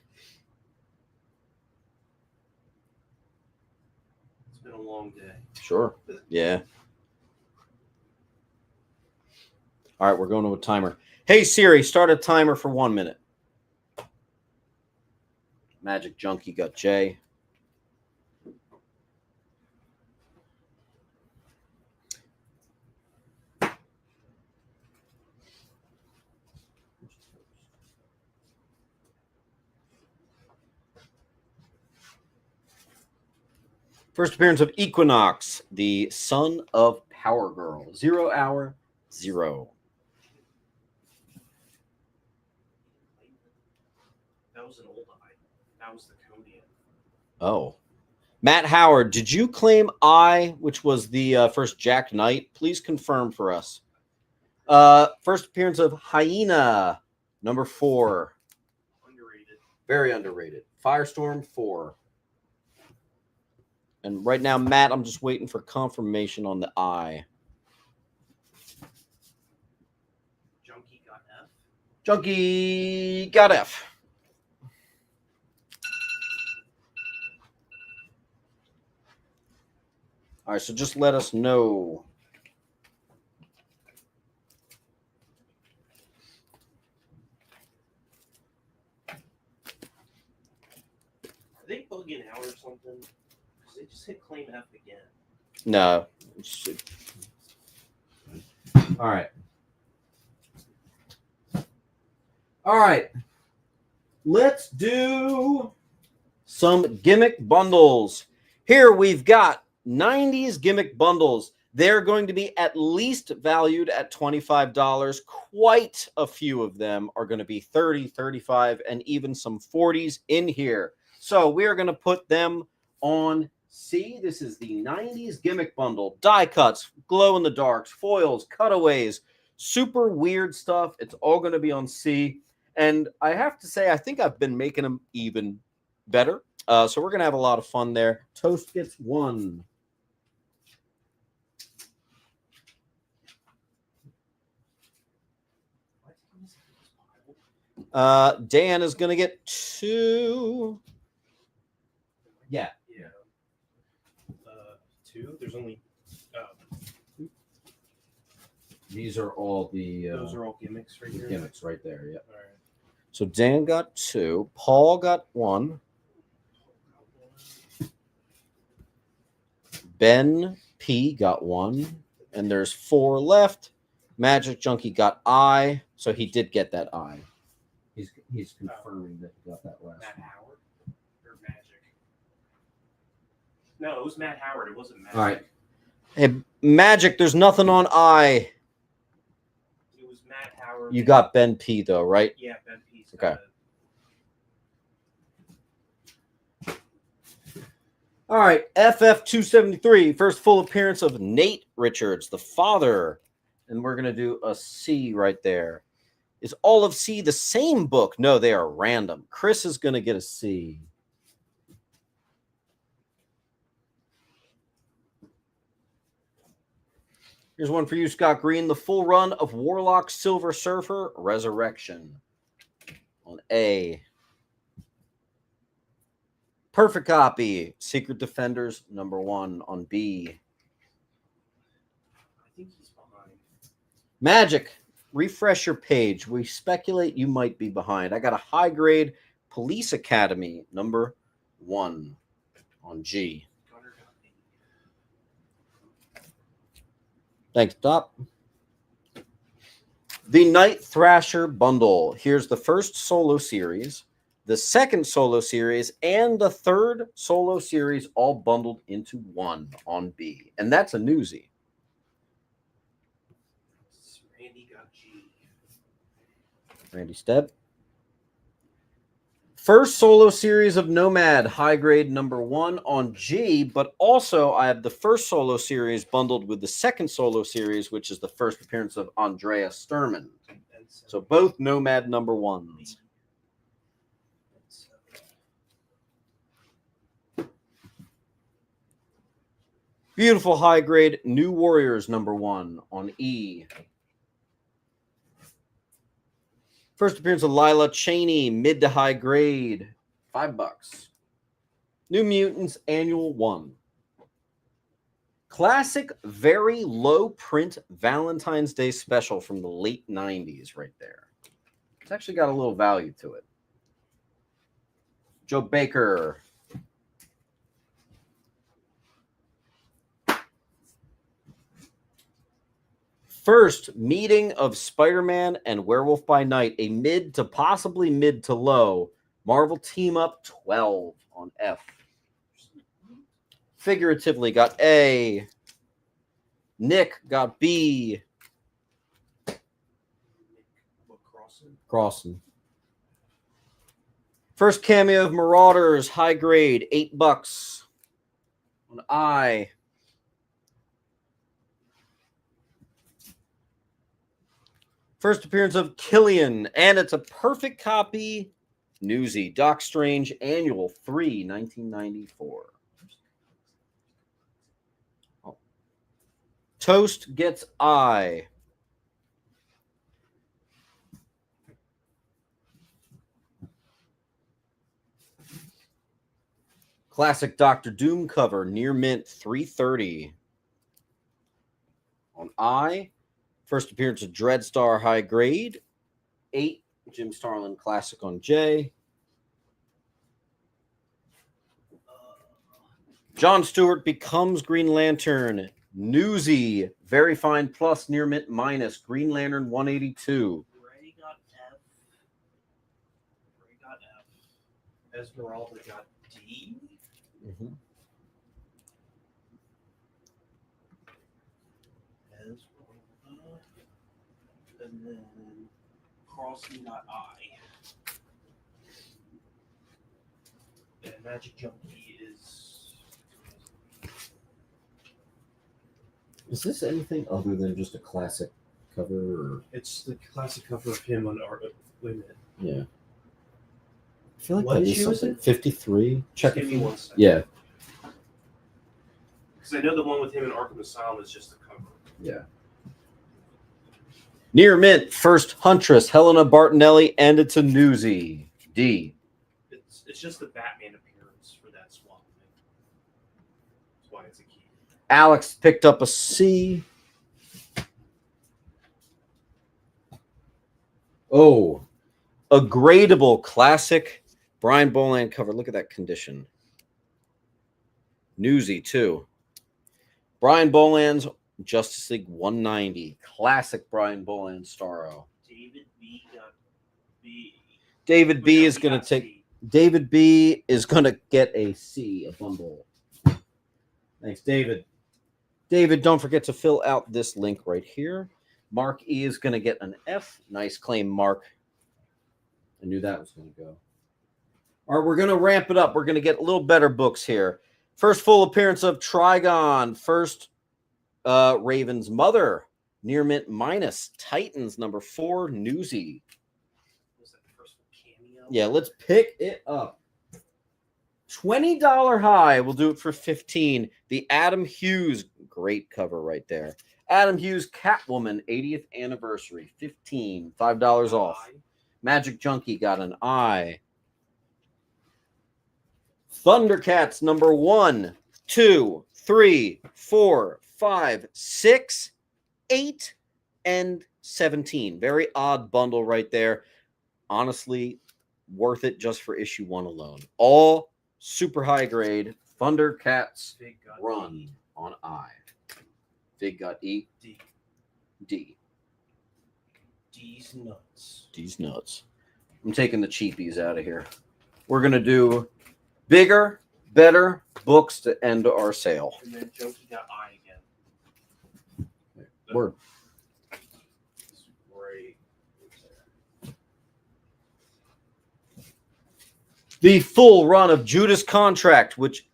been a long day. Sure. Yeah. All right, we're going to a timer. Hey, Siri, start a timer for 1 minute. Magic Junkie got J. First appearance of Equinox, the son of Power Girl. 0 hour, 0. That was an old I. That was the Conan. Oh. Matt Howard, did you claim I, which was the first Jack Knight? Please confirm for us. First appearance of Hyena, number 4. Underrated. Very underrated. Firestorm 4. And right now, Matt, I'm just waiting for confirmation on the I. Junkie got F. Junkie got F. All right, so just let us know. Are they bugging out or something? Because they just hit claim F again. No. All right. All right. Let's do some gimmick bundles. Here we've got 90s gimmick bundles. They're going to be at least valued at $25. Quite a few of them are going to be 30, 35, and even some 40s in here. So we are going to put them on C. This is the 90s gimmick bundle. Die cuts, glow in the darks, foils, cutaways, super weird stuff. It's all going to be on C. And I have to say, I think I've been making them even better. So we're going to have a lot of fun there. Toast gets 1. Dan is going to get 2. Yeah. Yeah. 2. There's only. These are all the Those are all gimmicks right here. gimmicks right there. Yeah. All right. So Dan got 2. Paul got 1. Ben P got 1. And there's 4 left. Magic Junkie got I. So he did get that I. He's confirming that he got that last Matt one. Howard or Magic? No, it was Matt Howard. It wasn't Magic. All right. Hey, Magic, there's nothing on I. It was Matt Howard. You got Ben P, though, right? Yeah, Ben P's. Okay. All right. FF273, first full appearance of Nate Richards, the father. And we're going to do a C right there. Is all of C the same book? No, they are random. Chris is going to get a C. Here's one for you, Scott Green. The full run of Warlock Silver Surfer Resurrection on A. Perfect copy. Secret Defenders #1 on B. I think he's behind. Magic. Refresh your page. We speculate you might be behind. I got a high grade Police Academy #1 on G. Thanks, Doc. The Night Thrasher bundle. Here's the first solo series, the second solo series, and the third solo series all bundled into one on B. And that's a newsie. Randy got G. Randy Steb. First solo series of Nomad, high grade #1 on G, but also I have the first solo series bundled with the second solo series, which is the first appearance of Andrea Sturman. So both Nomad #1s. Beautiful high grade New Warriors #1 on E. First appearance of Lila Cheney, mid to high grade, $5. New Mutants Annual 1. Classic, very low print Valentine's Day special from the late 90s right there. It's actually got a little value to it. Joe Baker. First meeting of Spider-Man and Werewolf by Night, a mid to possibly mid to low Marvel Team Up 12 on F. Figuratively got A. Nick got B. Crossan. First cameo of Marauders, high grade, $8 on I. First appearance of Killian, and it's a perfect copy. Newsy, Doc Strange, Annual 3, 1994. Oh. Toast gets I. Classic Doctor Doom cover, near mint, 330. On I. First appearance of Dreadstar high grade, 8. Jim Starlin classic on J. John Stewart becomes Green Lantern. Newsy, very fine plus, near mint minus. Green Lantern 182. Ray got F. Esmeralda got D. Mm-hmm. And then Crossing got I. And Magic Junkie is. Is this anything other than just a classic cover? Or... It's the classic cover of him on Art. Wait a minute. Yeah. I feel like What that is issue is something. it? 53. Check Give it. me 1 second. Yeah. Because I know the one with him in Arkham Asylum is just the cover. Yeah. Near mint, first Huntress, Helena Bartonelli, and it's a newsie. D. It's just the Batman appearance for that swap thing. That's why it's a key. Alex picked up a C. Oh, a gradable classic Brian Boland cover. Look at that condition. Newsy, too. Brian Boland's Justice League 190. Classic Brian Boland Starro. David B got B. David B is going to take... C. David B is going to get a C, a bundle. Thanks, David. David, don't forget to fill out this link right here. Mark E is going to get an F. Nice claim, Mark. I knew that was going to go. All right, we're going to ramp it up. We're going to get a little better books here. First full appearance of Trigon. First, Raven's Mother. Near mint minus Titans number 4 Newsy. Was that the first cameo? Yeah, let's pick it up. $20 high. We'll do it for 15. The Adam Hughes, great cover right there. Adam Hughes Catwoman 80th anniversary, 15, $5 off. Magic Junkie got an eye. Thundercats number 1, 2, 3, 4, 5, 6, 8, and 17. Very odd bundle right there. Honestly, worth it just for issue 1 alone. All super high grade Thundercats run on I. Big got E. D. D. D's nuts. D's nuts. I'm taking the cheapies out of here. We're going to do bigger, better books to end our sale. And then Jokey got I again. Word. Great. The full run of Judas Contract, which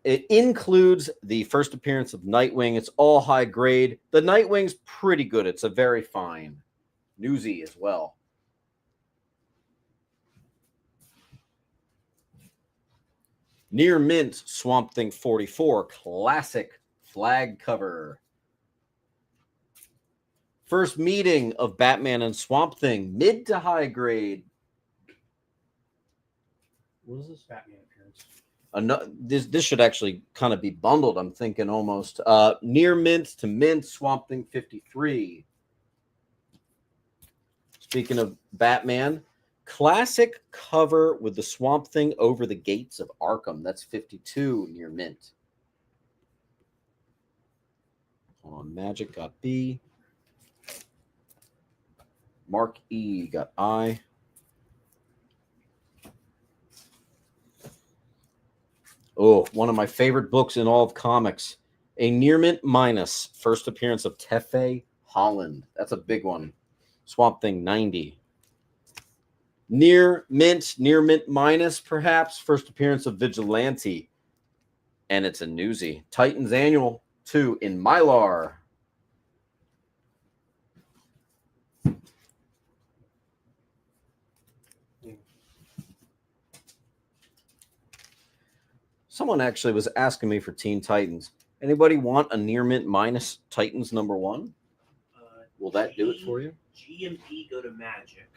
it includes the first appearance of Nightwing. It's all high grade. The Nightwing's pretty good. It's a very fine. Newsy as well. Near mint Swamp Thing 44 classic flag cover. First meeting of Batman and Swamp Thing, mid to high grade. What is this? Batman appearance. This should actually kind of be bundled, I'm thinking almost. Near mint to mint Swamp Thing 53. Speaking of Batman, classic cover with the Swamp Thing over the gates of Arkham. That's 52 near mint. On Magic got B. Mark E got I. Oh, one of my favorite books in all of comics. A near mint minus. First appearance of Tefe Holland. That's a big one. Swamp Thing 90. Near mint minus, perhaps. First appearance of Vigilante. And it's a newsie. Titans Annual 2 in Mylar. Someone actually was asking me for Teen Titans. Anybody want a near mint minus Titans number 1? Will that do it for you? G and P go to Magic.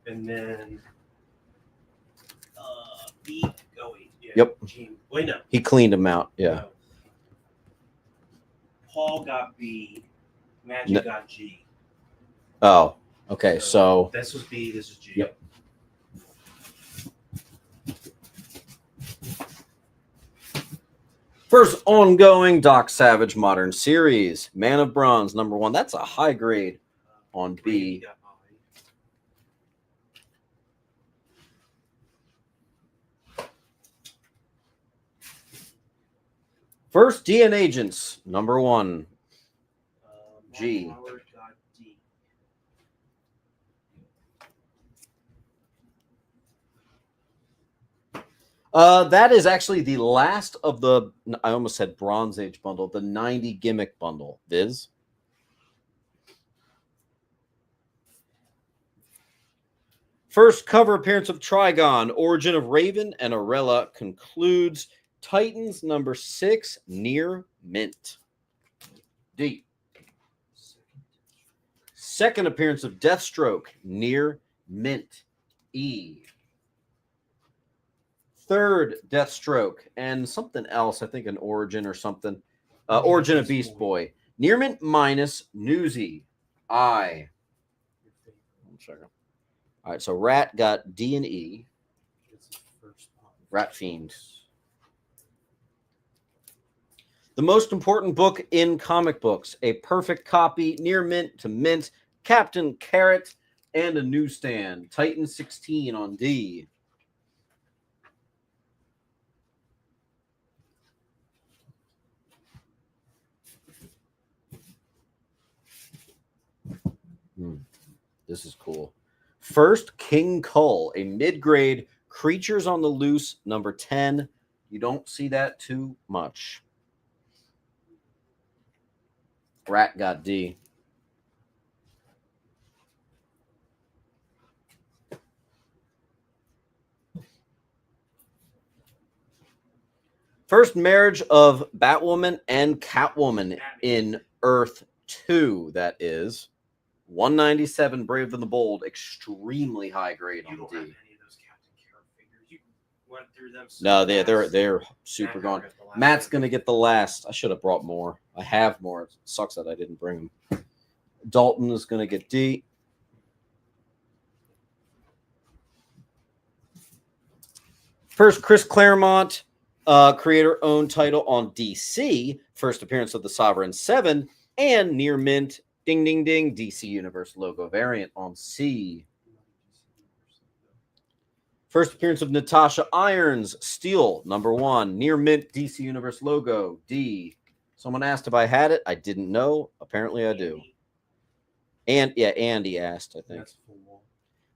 And then B. Oh, wait. Yeah, yep. G, wait, no. He cleaned them out. Yeah. No. Paul got B. Magic got G. Oh, okay. So this was B. This is G. Yep. First ongoing Doc Savage Modern Series. Man of Bronze, number 1. That's a high grade on B. First DN Agents, number 1. G. Got D. That is actually the last of the, I almost said Bronze Age bundle, the 90 Gimmick bundle. Viz. First cover appearance of Trigon, Origin of Raven and Arella concludes Titans number 6, near mint. D. Second appearance of Deathstroke, near mint. E. Third Deathstroke and something else, I think an Origin or something. Origin of Beast Boy. Near mint minus Newsy. I. All right, so Rat got D and E. Rat Fiend. The most important book in comic books. A perfect copy, near mint to mint. Captain Carrot and a newsstand. Titan 16 on D. This is cool. First, King Kull, a mid-grade Creatures on the Loose, number 10. You don't see that too much. Rat got D. First marriage of Batwoman and Catwoman in Earth 2, that is. 197 Brave and the Bold, extremely high grade on You don't D. have any of those Captain Carrot figures. You went through them. So No, fast. they're super gone. Matt's gonna get the last. I should have brought more. I have more. It sucks that I didn't bring them. Dalton is gonna get D. First, Chris Claremont, creator-owned title on DC. First appearance of the Sovereign 7 and near mint. Ding, ding, ding. DC Universe logo variant on C. First appearance of Natasha Irons, Steel, #1, near mint DC Universe logo, D. Someone asked if I had it. I didn't know. Apparently I do. And yeah, Andy asked, I think. That's full wall.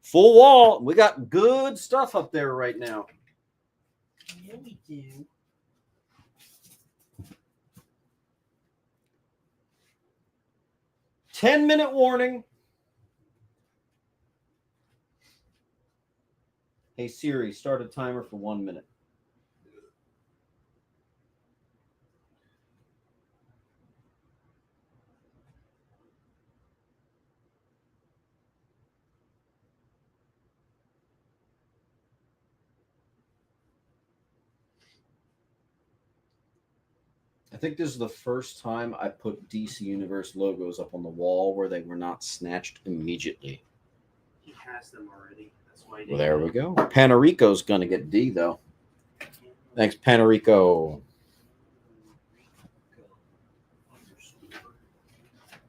Full wall. We got good stuff up there right now. Yeah, we do. Ten-minute warning. Hey Siri, start a timer for 1 minute. I think this is the first time I put DC Universe logos up on the wall where they were not snatched immediately. He has them already. That's why. Well, there we go. Panarico's going to get D, though. Thanks, Panarico.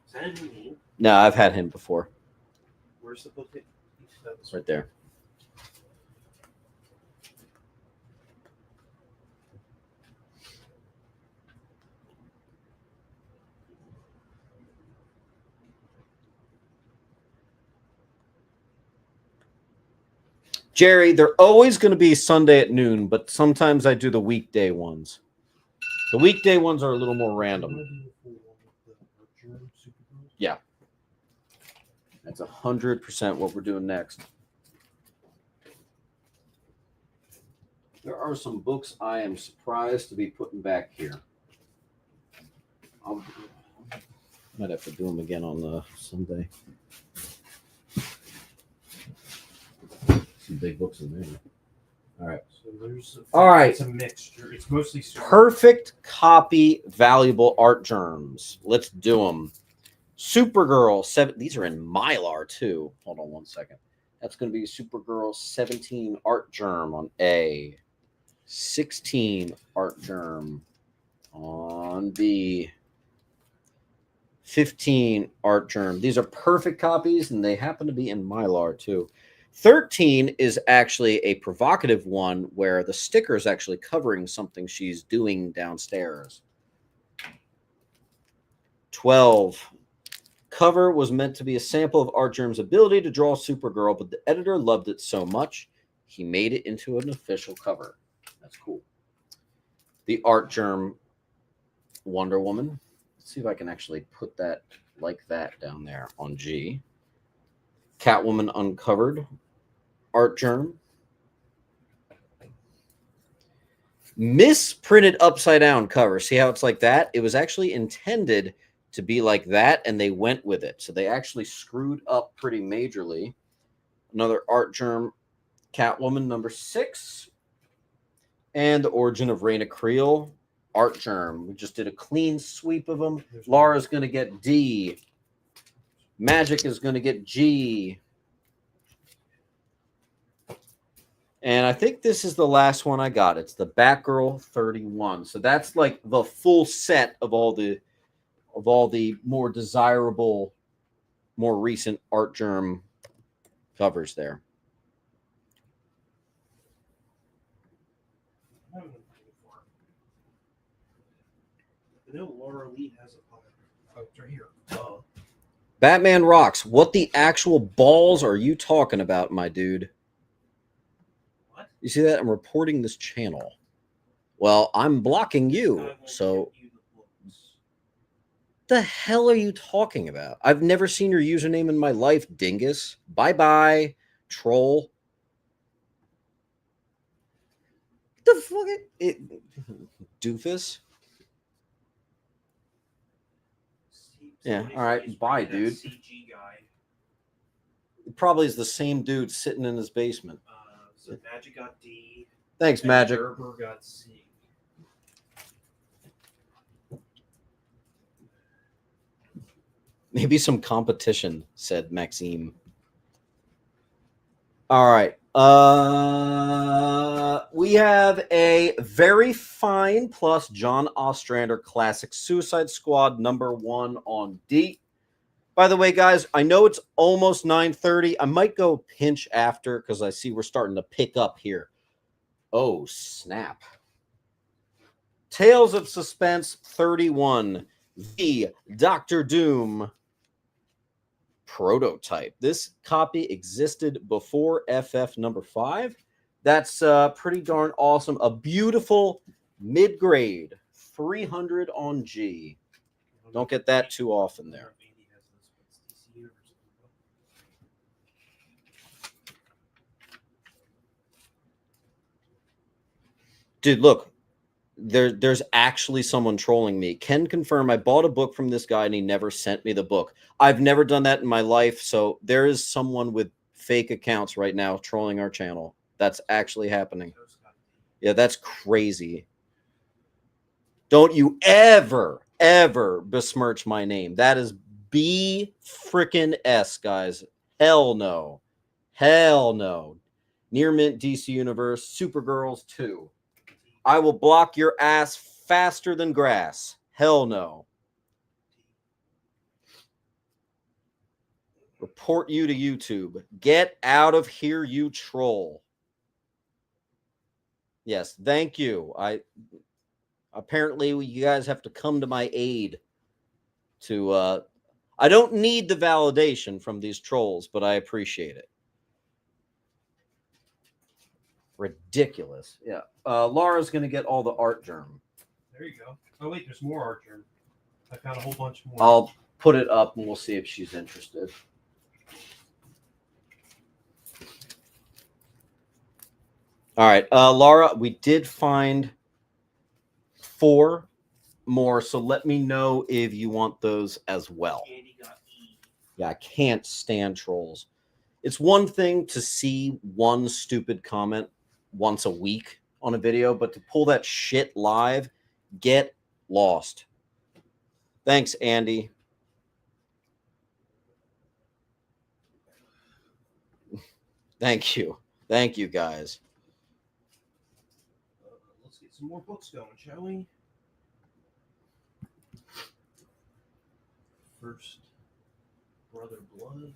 Is that a new name? No, I've had him before. Where's the book? It's right there. Jerry, they're always going to be Sunday at noon, but sometimes I do the weekday ones. The weekday ones are a little more random. Yeah. That's 100% what we're doing next. There are some books I am surprised to be putting back here. I might have to do them again on the Sunday. Some big books in there. All right. So there's All right. It's a mixture. It's mostly Perfect copy, valuable art germs. Let's do them. Supergirl 7. These are in Mylar too. Hold on 1 second. That's going to be Supergirl 17 art germ on A. 16 art germ on B. 15 art germ. These are perfect copies, and they happen to be in Mylar too. 13 is actually a provocative one where the sticker is actually covering something she's doing downstairs. 12. Cover was meant to be a sample of Art Germ's ability to draw Supergirl, but the editor loved it so much, he made it into an official cover. That's cool. The Art Germ Wonder Woman. Let's see if I can actually put that like that down there on G. Catwoman Uncovered. Art Germ. Misprinted upside down cover. See how it's like that? It was actually intended to be like that, and they went with it. So they actually screwed up pretty majorly. Another Art Germ Catwoman #6. And the Origin of Raina Creel. Art Germ. We just did a clean sweep of them. Laura's going to get D. Magic is going to get G. And I think this is the last one I got. It's the Batgirl 31. So that's like the full set of all the more desirable, more recent Art Germ covers there. I know Laura Lee has a pocket. Oh, it's right here. Batman Rocks. What the actual balls are you talking about, my dude? What? You see that? I'm reporting this channel. Well, I'm blocking you. So The hell are you talking about? I've never seen your username in my life, dingus. Bye-bye, troll. The fuck doofus. Yeah, all right, bye, dude. CG guy. It probably is the same dude sitting in his basement. So Magic got D. Thanks, Magic. Gerber got C. Maybe some competition, said Maxime. All right. We have a very fine plus John Ostrander classic Suicide Squad #1 on D. By the way, guys, I know it's almost 9:30. I might go pinch after because I see we're starting to pick up here. Oh, snap. Tales of Suspense 31. The Doctor Doom prototype. This copy existed before FF #5. That's pretty darn awesome. A beautiful mid-grade 300 on G. Don't get that too often there. Dude, look. There's actually someone trolling me. Can confirm I bought a book from this guy and he never sent me the book. I've never done that in my life, so there is someone with fake accounts right now trolling our channel. That's actually happening. Yeah, that's crazy. Don't you ever besmirch my name. That is B frickin' S, guys. Hell no. Hell no. Near Mint DC Universe, Supergirls 2. I will block your ass faster than grass. Hell no. Report you to YouTube. Get out of here, you troll. Yes, thank you. Apparently you guys have to come to my aid to I don't need the validation from these trolls, but I appreciate it. Ridiculous. Yeah. Laura's going to get all the art germ. There you go. Oh, wait, there's more art germ. I found a whole bunch more. I'll put it up and we'll see if she's interested. All right. Laura, we did find 4 more, so let me know if you want those as well. Yeah, I can't stand trolls. It's one thing to see one stupid comment once a week on a video, but to pull that shit live, get lost. Thanks, Andy. Thank you. Thank you, guys. Let's get some more books going, shall we? First, Brother Blood.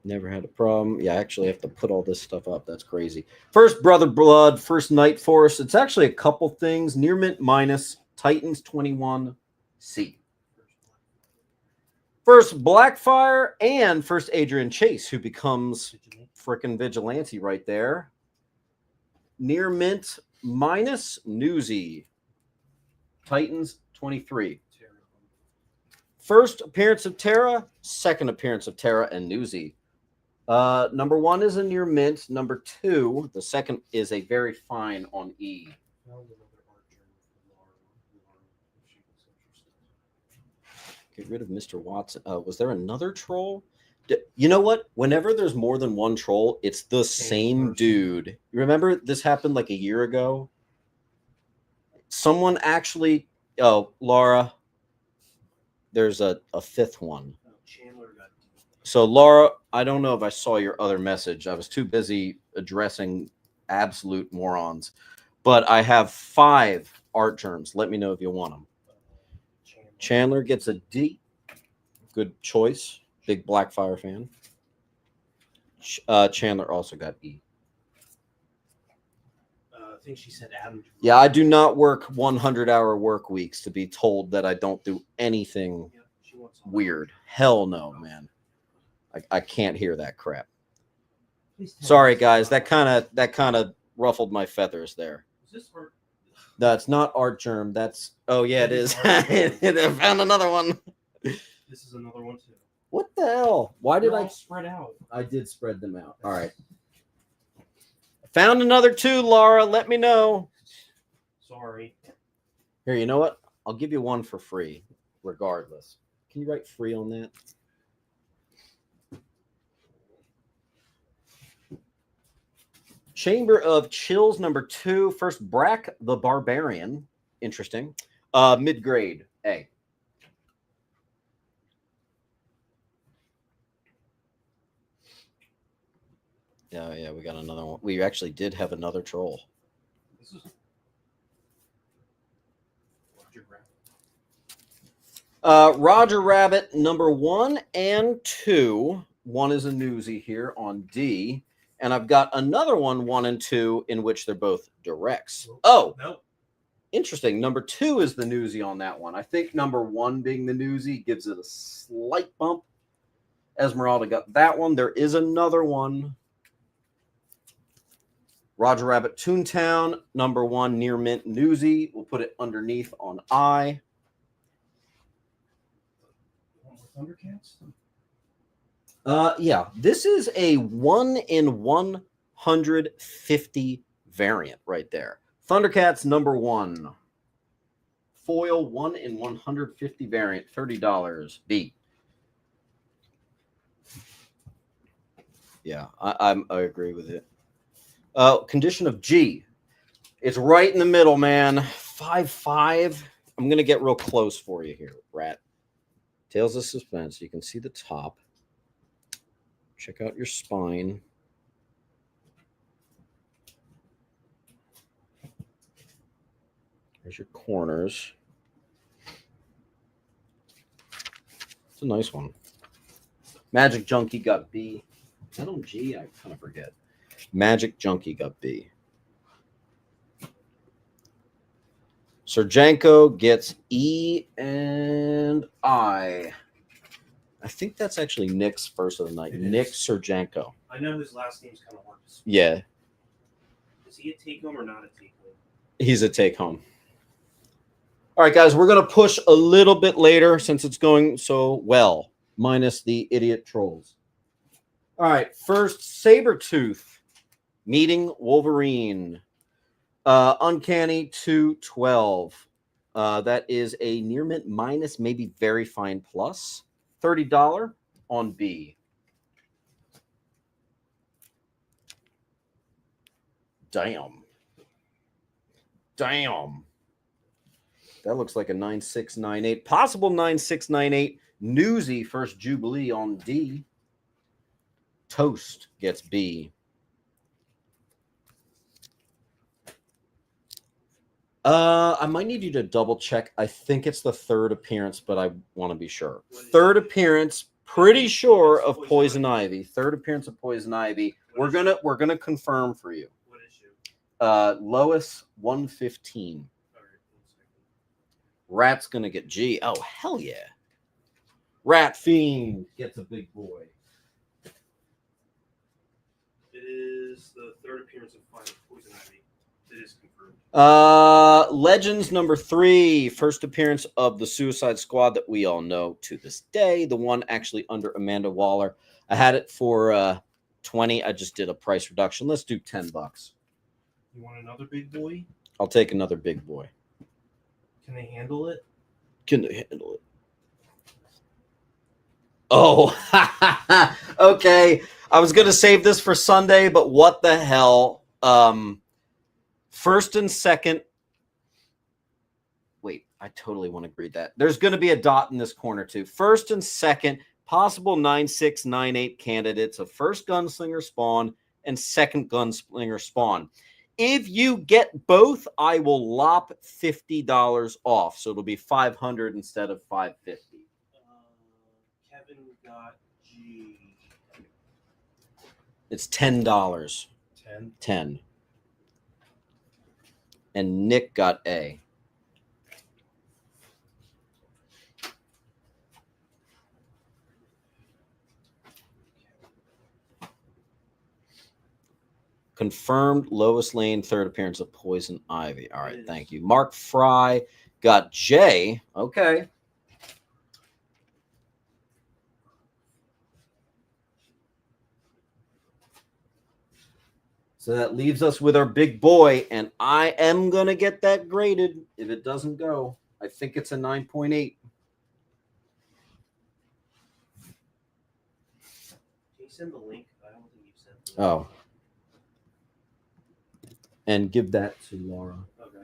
Never had a problem. Yeah, I actually have to put all this stuff up. That's crazy. First Brother Blood, first Night Force. It's actually a couple things. Near Mint minus, Titans 21, C. First Blackfire and first Adrian Chase, who becomes frickin' Vigilante right there. Near Mint minus, Newsy. Titans 23. First appearance of Terra, second appearance of Terra and Newsy. #1 is a near mint. #2, the second is a very fine on E. Get rid of Mr. Watson. Was there another troll? You know what? Whenever there's more than one troll, it's the same dude. You remember this happened like a year ago? Someone actually... Oh, Laura. There's a 5th one. So, Laura, I don't know if I saw your other message. I was too busy addressing absolute morons. But I have 5 art germs. Let me know if you want them. Chandler gets a D. Good choice. Big Blackfire fan. Chandler also got E. I think she said Adam. Yeah, I do not work 100-hour work weeks to be told that I don't do anything weird. Hell no, man. I can't hear that crap. Sorry, guys. That kind of ruffled my feathers there. Is this for... That's not art germ. That's yeah, it is. I found another one. This is another one too. What the hell? Why did They're I all spread out? I did spread them out. All right. Found another two, Laura. Let me know. Sorry. Here, you know what? I'll give you one for free, regardless. Can you write free on that? Chamber of Chills number 2. First, Brack the Barbarian. Interesting. Mid-grade A. Yeah, we got another one. We actually did have another troll. This is Roger Rabbit number 1 and 2. One is a newsie here on D. And I've got another one, 1 and 2, in which they're both directs. Oh, nope. Interesting. Number 2 is the newsie on that one. I think number 1 being the newsie gives it a slight bump. Esmeralda got that one. There is another one. Roger Rabbit Toontown, number 1, Near Mint newsie. We'll put it underneath on I. Thundercats? Yeah, this is a 1 in 150 variant right there. Thundercats number 1. Foil 1 in 150 variant, $30. B. Yeah, I agree with it. Condition of G. It's right in the middle, man. 5.5. I'm gonna get real close for you here, Rat. Tales of Suspense. You can see the top. Check out your spine. There's your corners. It's a nice one. Magic Junkie got B. Is that on G? I kind of forget. Magic Junkie got B. Serjanko gets E and I. I think that's actually Nick's first of the night. Nick Serjanko. I know his last name's kind of hard to spell. Yeah. Is he a take-home or not a take-home? He's a take-home. All right, guys, we're going to push a little bit later since it's going so well, minus the idiot trolls. All right, first, Sabretooth meeting Wolverine. Uncanny 212. That is a near mint minus, maybe very fine plus. $30 on B. Damn. That looks like a 9698. Possible 9698. Newsy first Jubilee on D. Toast gets B. I might need you to double check. I think it's the third appearance, but I want to be sure. Third appearance, pretty sure of Poison Ivy. Third appearance of Poison Ivy. We're gonna confirm for you. What issue? Lois 115. Rat's gonna get G. Oh hell yeah! Rat Fiend gets a big boy. It is the third appearance of Poison Ivy. It is confirmed. Legends number 3, first appearance of the Suicide Squad that we all know to this day. The one actually under Amanda Waller. I had it for 20. I just did a price reduction. Let's do $10. You want another big boy? I'll take another big boy. Can they handle it? Can they handle it? Oh, okay. I was gonna save this for Sunday, but what the hell? First and second. Wait, I totally want to read that. There's going to be a dot in this corner too. First and second, possible 9698 candidates of first gunslinger spawn and second gunslinger spawn. If you get both, I will lop $50 off, so it'll be $500 instead of $550. Kevin got G. It's $10. 10. And Nick got A. Confirmed Lois Lane, third appearance of Poison Ivy. All right, thank you. Mark Fry got J. Okay. So that leaves us with our big boy, and I am going to get that graded if it doesn't go. I think it's a 9.8. Can you send the link? I don't think you sent the link. Oh. And give that to Laura. Okay.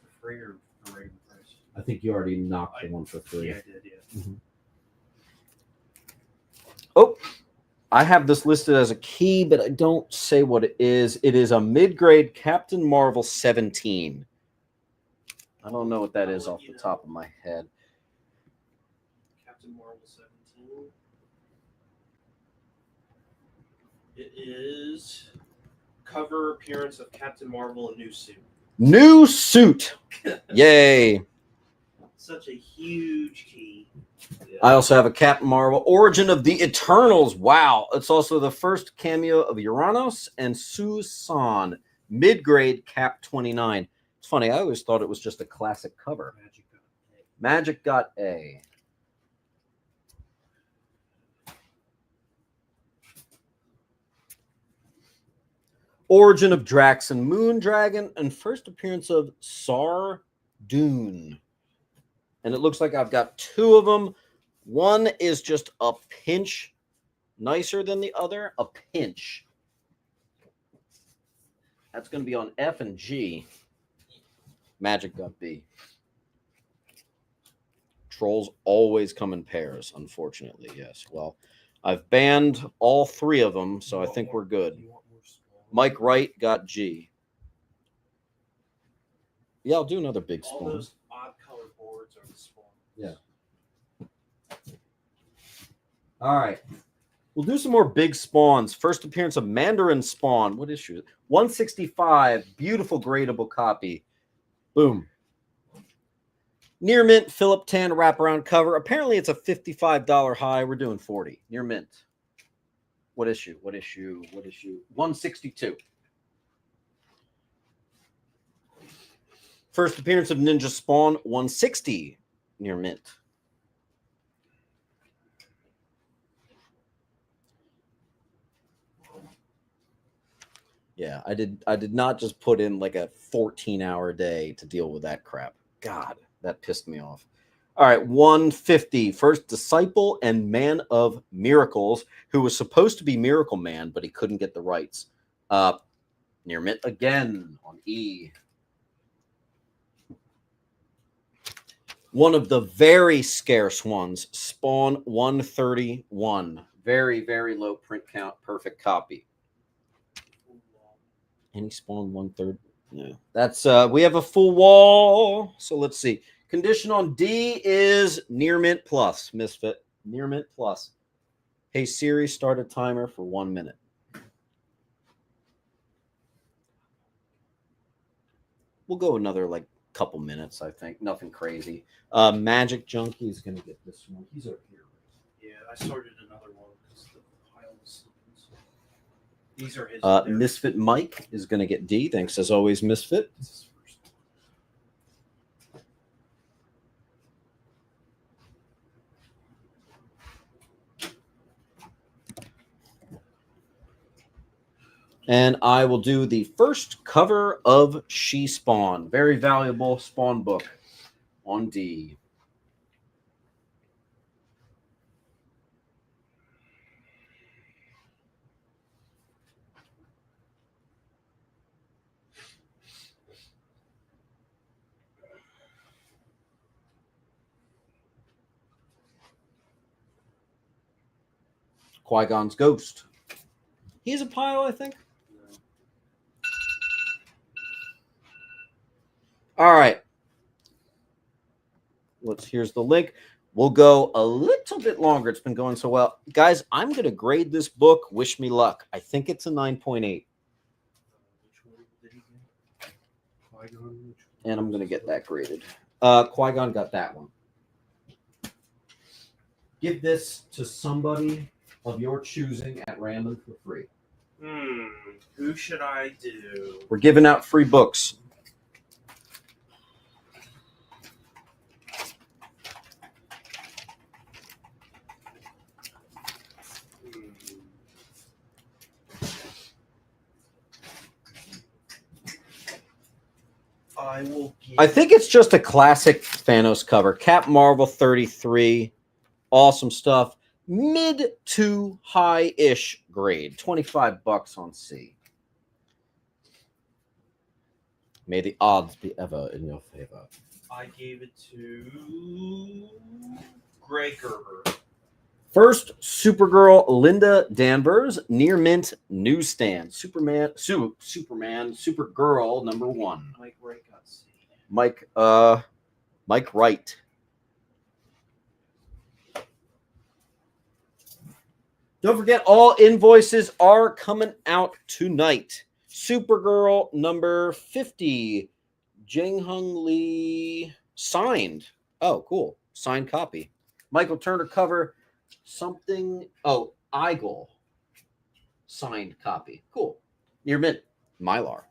For free or for regular price? I think you already knocked the one for free. Yeah, I did, yeah. Mm-hmm. Oh, I have this listed as a key, but I don't say what it is. It is a mid-grade Captain Marvel 17. I don't know what that is off the top of my head. Captain Marvel 17. It is cover appearance of Captain Marvel in new suit. New suit. Yay. Such a huge key. Yeah. I also have a Captain Marvel Origin of the Eternals. Wow. It's also the first cameo of Uranus and Susan. Mid-grade Cap 29. It's funny. I always thought it was just a classic cover. Magic got A. Origin of Drax and Moondragon, and first appearance of Sar Dune. And it looks like I've got two of them. One is just a pinch nicer than the other. A pinch. That's going to be on F and G. Magic got B. Trolls always come in pairs, unfortunately. Yes. Well, I've banned all three of them, so I think we're good. Mike Wright got G. Yeah, I'll do another big spawn. All those odd color boards are the spawn. Yeah. All right. We'll do some more big spawns. First appearance of Mandarin Spawn. What issue? 165. Beautiful gradable copy. Boom. Near mint Philip Tan wraparound cover. Apparently it's a $55 high. We're doing 40. Near mint. What issue? What issue? What issue? 162. First appearance of Ninja Spawn, 160 near mint. Yeah, I did not just put in like a 14-hour day to deal with that crap. God, that pissed me off. All right, 150. First Disciple and Man of Miracles, who was supposed to be Miracle Man, but he couldn't get the rights. Near mint again on E. One of the very scarce ones, Spawn 131. Very, very low print count, perfect copy. Any Spawn 130? No. That's we have a full wall. So let's see. Condition on D is near mint plus, Misfit. Near mint plus. Hey Siri, start a timer for 1 minute. We'll go another like couple minutes, I think. Nothing crazy. Magic Junkie is going to get this one. He's over here. Yeah, I started another one because the pile was slipping. These are his. Misfit Mike is going to get D. Thanks as always, Misfit. And I will do the first cover of She Spawn. Very valuable Spawn book on D. Qui-Gon's Ghost. He's a pile, I think. All right. Here's the link. We'll go a little bit longer. It's been going so well. Guys, I'm going to grade this book. Wish me luck. I think it's a 9.8. And I'm going to get that graded. Qui-Gon got that one. Give this to somebody of your choosing at random for free. Who should I do? We're giving out free books. I think it's just a classic Thanos cover. Cap Marvel 33. Awesome stuff. Mid to high-ish grade. $25 on C. May the odds be ever in your favor. I gave it to Greg Gerber. First, Supergirl Linda Danvers, near mint newsstand. Supergirl #1. Mike Wright got C. Mike Wright. Don't forget, all invoices are coming out tonight. Supergirl number 50, Jang Hung Lee, signed. Oh, cool. Signed copy. Michael Turner cover, something. Oh, Eigel, signed copy. Cool. Near mint, Mylar.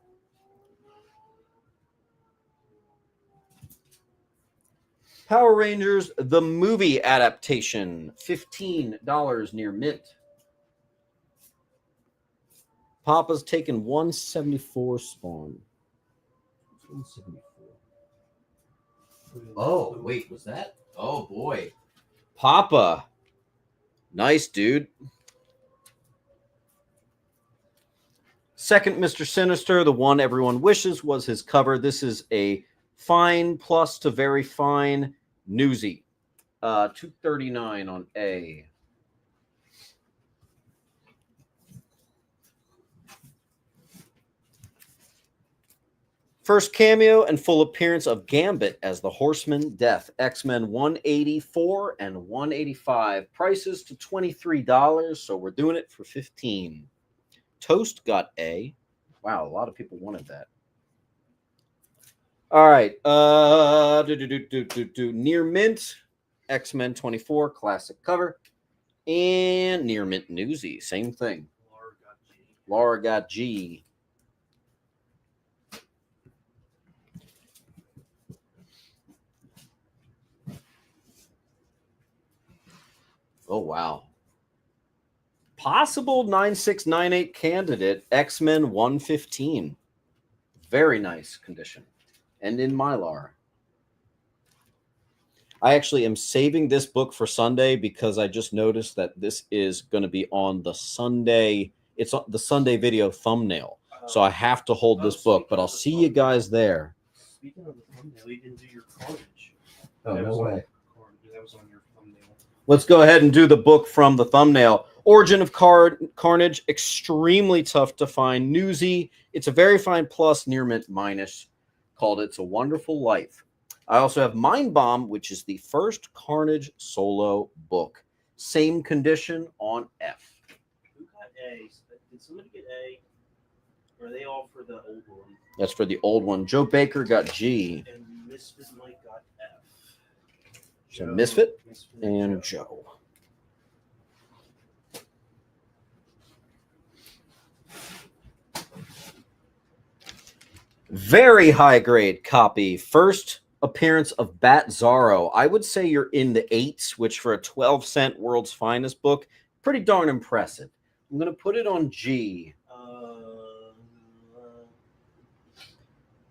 Power Rangers, the movie adaptation, $15 near mint. Papa's taking 174 spawn. 174. Oh, wait, was that? Oh, boy. Papa. Nice, dude. Second, Mr. Sinister, the one everyone wishes was his cover. This is a fine plus to very fine newsy. $239 on A. First cameo and full appearance of Gambit as the Horseman Death. X-Men 184 and 185. Prices to $23, so we're doing it for $15. Toast got A. Wow, a lot of people wanted that. All right. Near mint, X-Men 24, classic cover. And near mint newsy, same thing. Laura got G. Oh, wow. Possible 9698 candidate, X-Men 115. Very nice condition. And in Mylar. I actually am saving this book for Sunday because I just noticed that this is going to be on the Sunday. It's the Sunday video thumbnail. So I have to hold this book, but I'll see you guys there. Speaking of the thumbnail, you didn't do your Carnage. Oh, no way. That was on your thumbnail. Let's go ahead and do the book from the thumbnail. Origin of Carnage, extremely tough to find. Newsy, it's a very fine plus, near mint minus, called It's a Wonderful Life. I also have Mind Bomb, which is the first Carnage solo book. Same condition on F. Who got A? Did somebody get A? Or are they all for the old one? That's for the old one. Joe Baker got G. And Misfit Mike got F. So Misfit and Joe. Very high grade copy. First appearance of Bat Zorro. I would say you're in the 8s, which for a 12-cent World's Finest book, pretty darn impressive. I'm going to put it on G.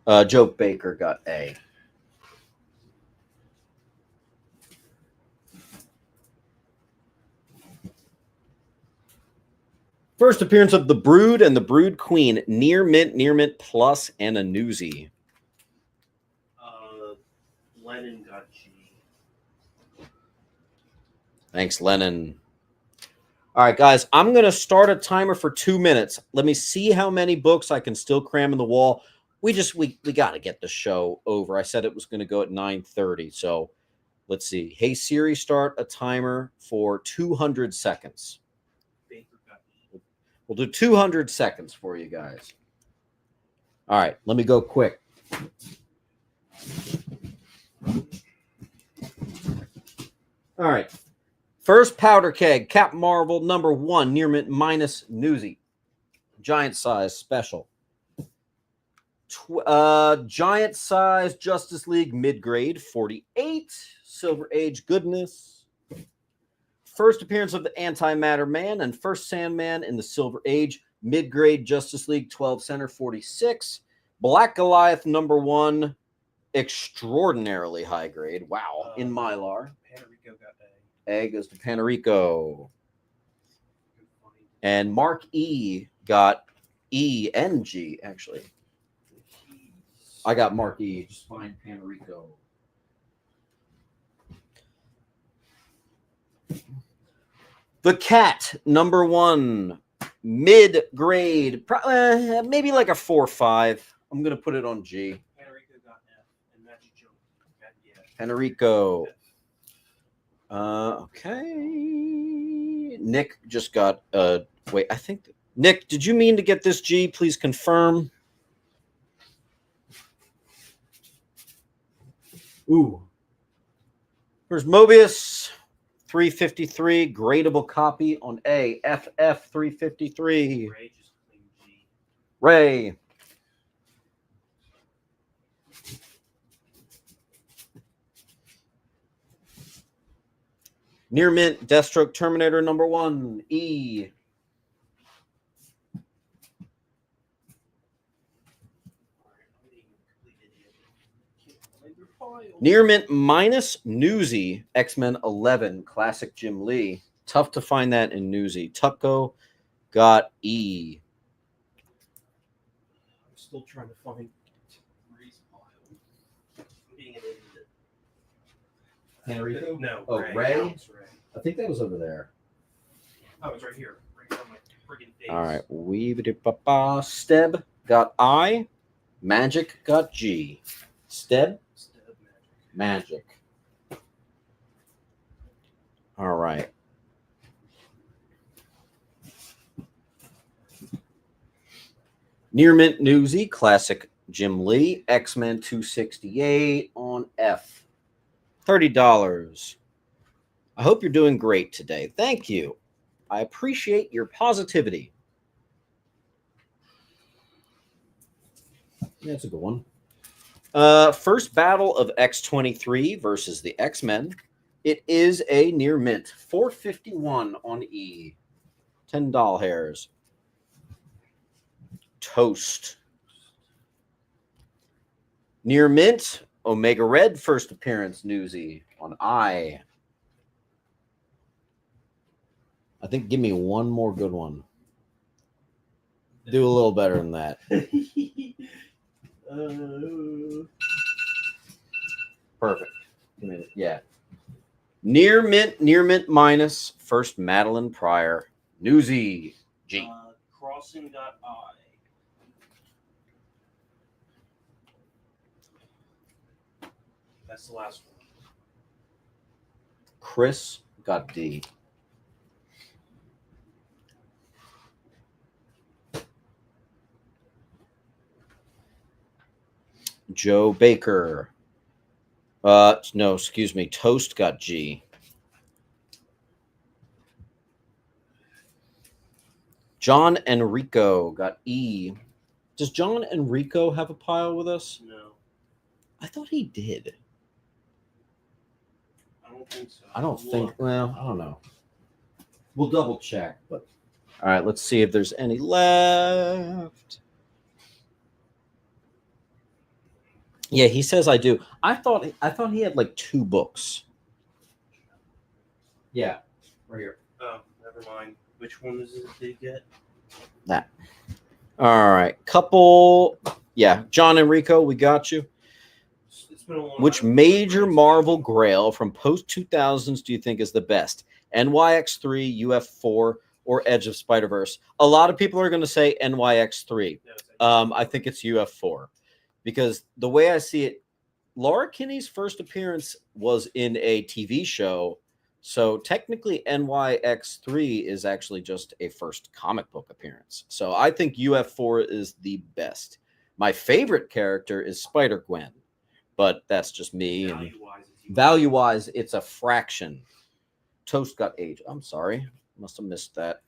Joe Baker got A. First appearance of the Brood and the Brood Queen. Near mint plus, and a newsy. Lennon got G. Thanks, Lennon. All right, guys, I'm going to start a timer for 2 minutes. Let me see how many books I can still cram in the wall. We got to get the show over. I said it was going to go at 9:30, so let's see. Hey, Siri, start a timer for 200 seconds. We'll do 200 seconds for you guys. All right, let me go quick. All right. First powder keg, Cap Marvel #1, near mint minus newsy. giant size special. Giant size Justice League mid-grade 48. Silver Age goodness. First appearance of the Antimatter Man and first Sandman in the Silver Age. Mid-grade Justice League 12 center 46. Black Goliath #1. Extraordinarily high grade. Wow. In Mylar. Panarico got A goes to Panarico. And Mark E got E and G, actually. I got Mark E. Just find Panarico. The Cat #1. Mid-grade. Maybe like a 4 or 5. I'm going to put it on G. Panarico got F, and that's Joe. Panarico. Okay. Nick just got wait, I think Nick, did you mean to get this G? Please confirm. Ooh. Here's Mobius 353, gradable copy on A. FF 353. Ray just clean G. Ray. Near mint Deathstroke Terminator #1. E. Near mint minus Newsy X-Men 11 classic Jim Lee. Tough to find that in Newsy. Tucko got E. I'm still trying to find Ray's pile. Being an idiot. Henrico? No. Oh, Ray. Ray? It's Ray. I think that was over there. Oh, it's right here. Right on my friggin' face. All right. Weebity-papa. Steb got I. Magic got G. Steb? Steb Magic. All right. Near mint Newsy, classic Jim Lee, X-Men 268 on F. $30. I hope you're doing great today. Thank you. I appreciate your positivity. That's a good one. First battle of X-23 versus the X-Men. It is a near mint. 451 on E. $10 hairs. Toast. Near mint. Omega Red first appearance Newsy on I. I think give me one more good one. Do a little better than that. Perfect. Yeah. Near mint minus. First Madeline Pryor. Newsy G. Crossing got I. That's the last one. Chris got D. Joe Baker. No, excuse me. Toast got G. John Enrico got E. Does John Enrico have a pile with us? No. I thought he did. I don't think so. I don't think. Well, I don't know. We'll double check. But all right, let's see if there's any left. Yeah, he says I do. I thought he had like 2 books. Yeah, right here. Oh, never mind. Which one is it they get? That. All right, couple. Yeah, John Enrico, we got you. It's been a long Which time. major Marvel Grail from post 2000s do you think is the best? NYX3, UF4, or Edge of Spider-Verse? A lot of people are going to say NYX3. I think it's UF4 because the way I see it, Laura Kinney's first appearance was in a TV show. So technically NYX3 is actually just a first comic book appearance. So I think UF4 is the best. My favorite character is Spider-Gwen, but that's just me. Value-wise, it's a fraction. Toast got age. I'm sorry. Must have missed that.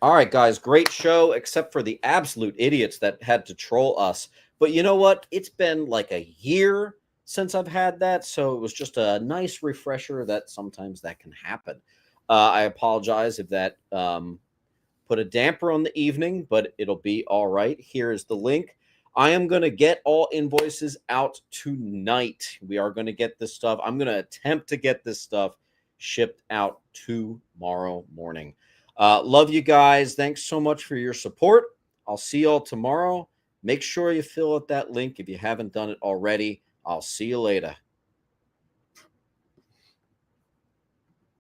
All right, guys, great show, except for the absolute idiots that had to troll us. But you know what? It's been like a year since I've had that, so it was just a nice refresher that sometimes that can happen. I apologize if that put a damper on the evening, but it'll be all right. Here is the link. I am going to get all invoices out tonight. We are going to get this stuff. I'm going to attempt to get this stuff shipped out tomorrow morning. Love you guys. Thanks so much for your support. I'll see y'all tomorrow. Make sure you fill out that link if you haven't done it already. I'll see you later.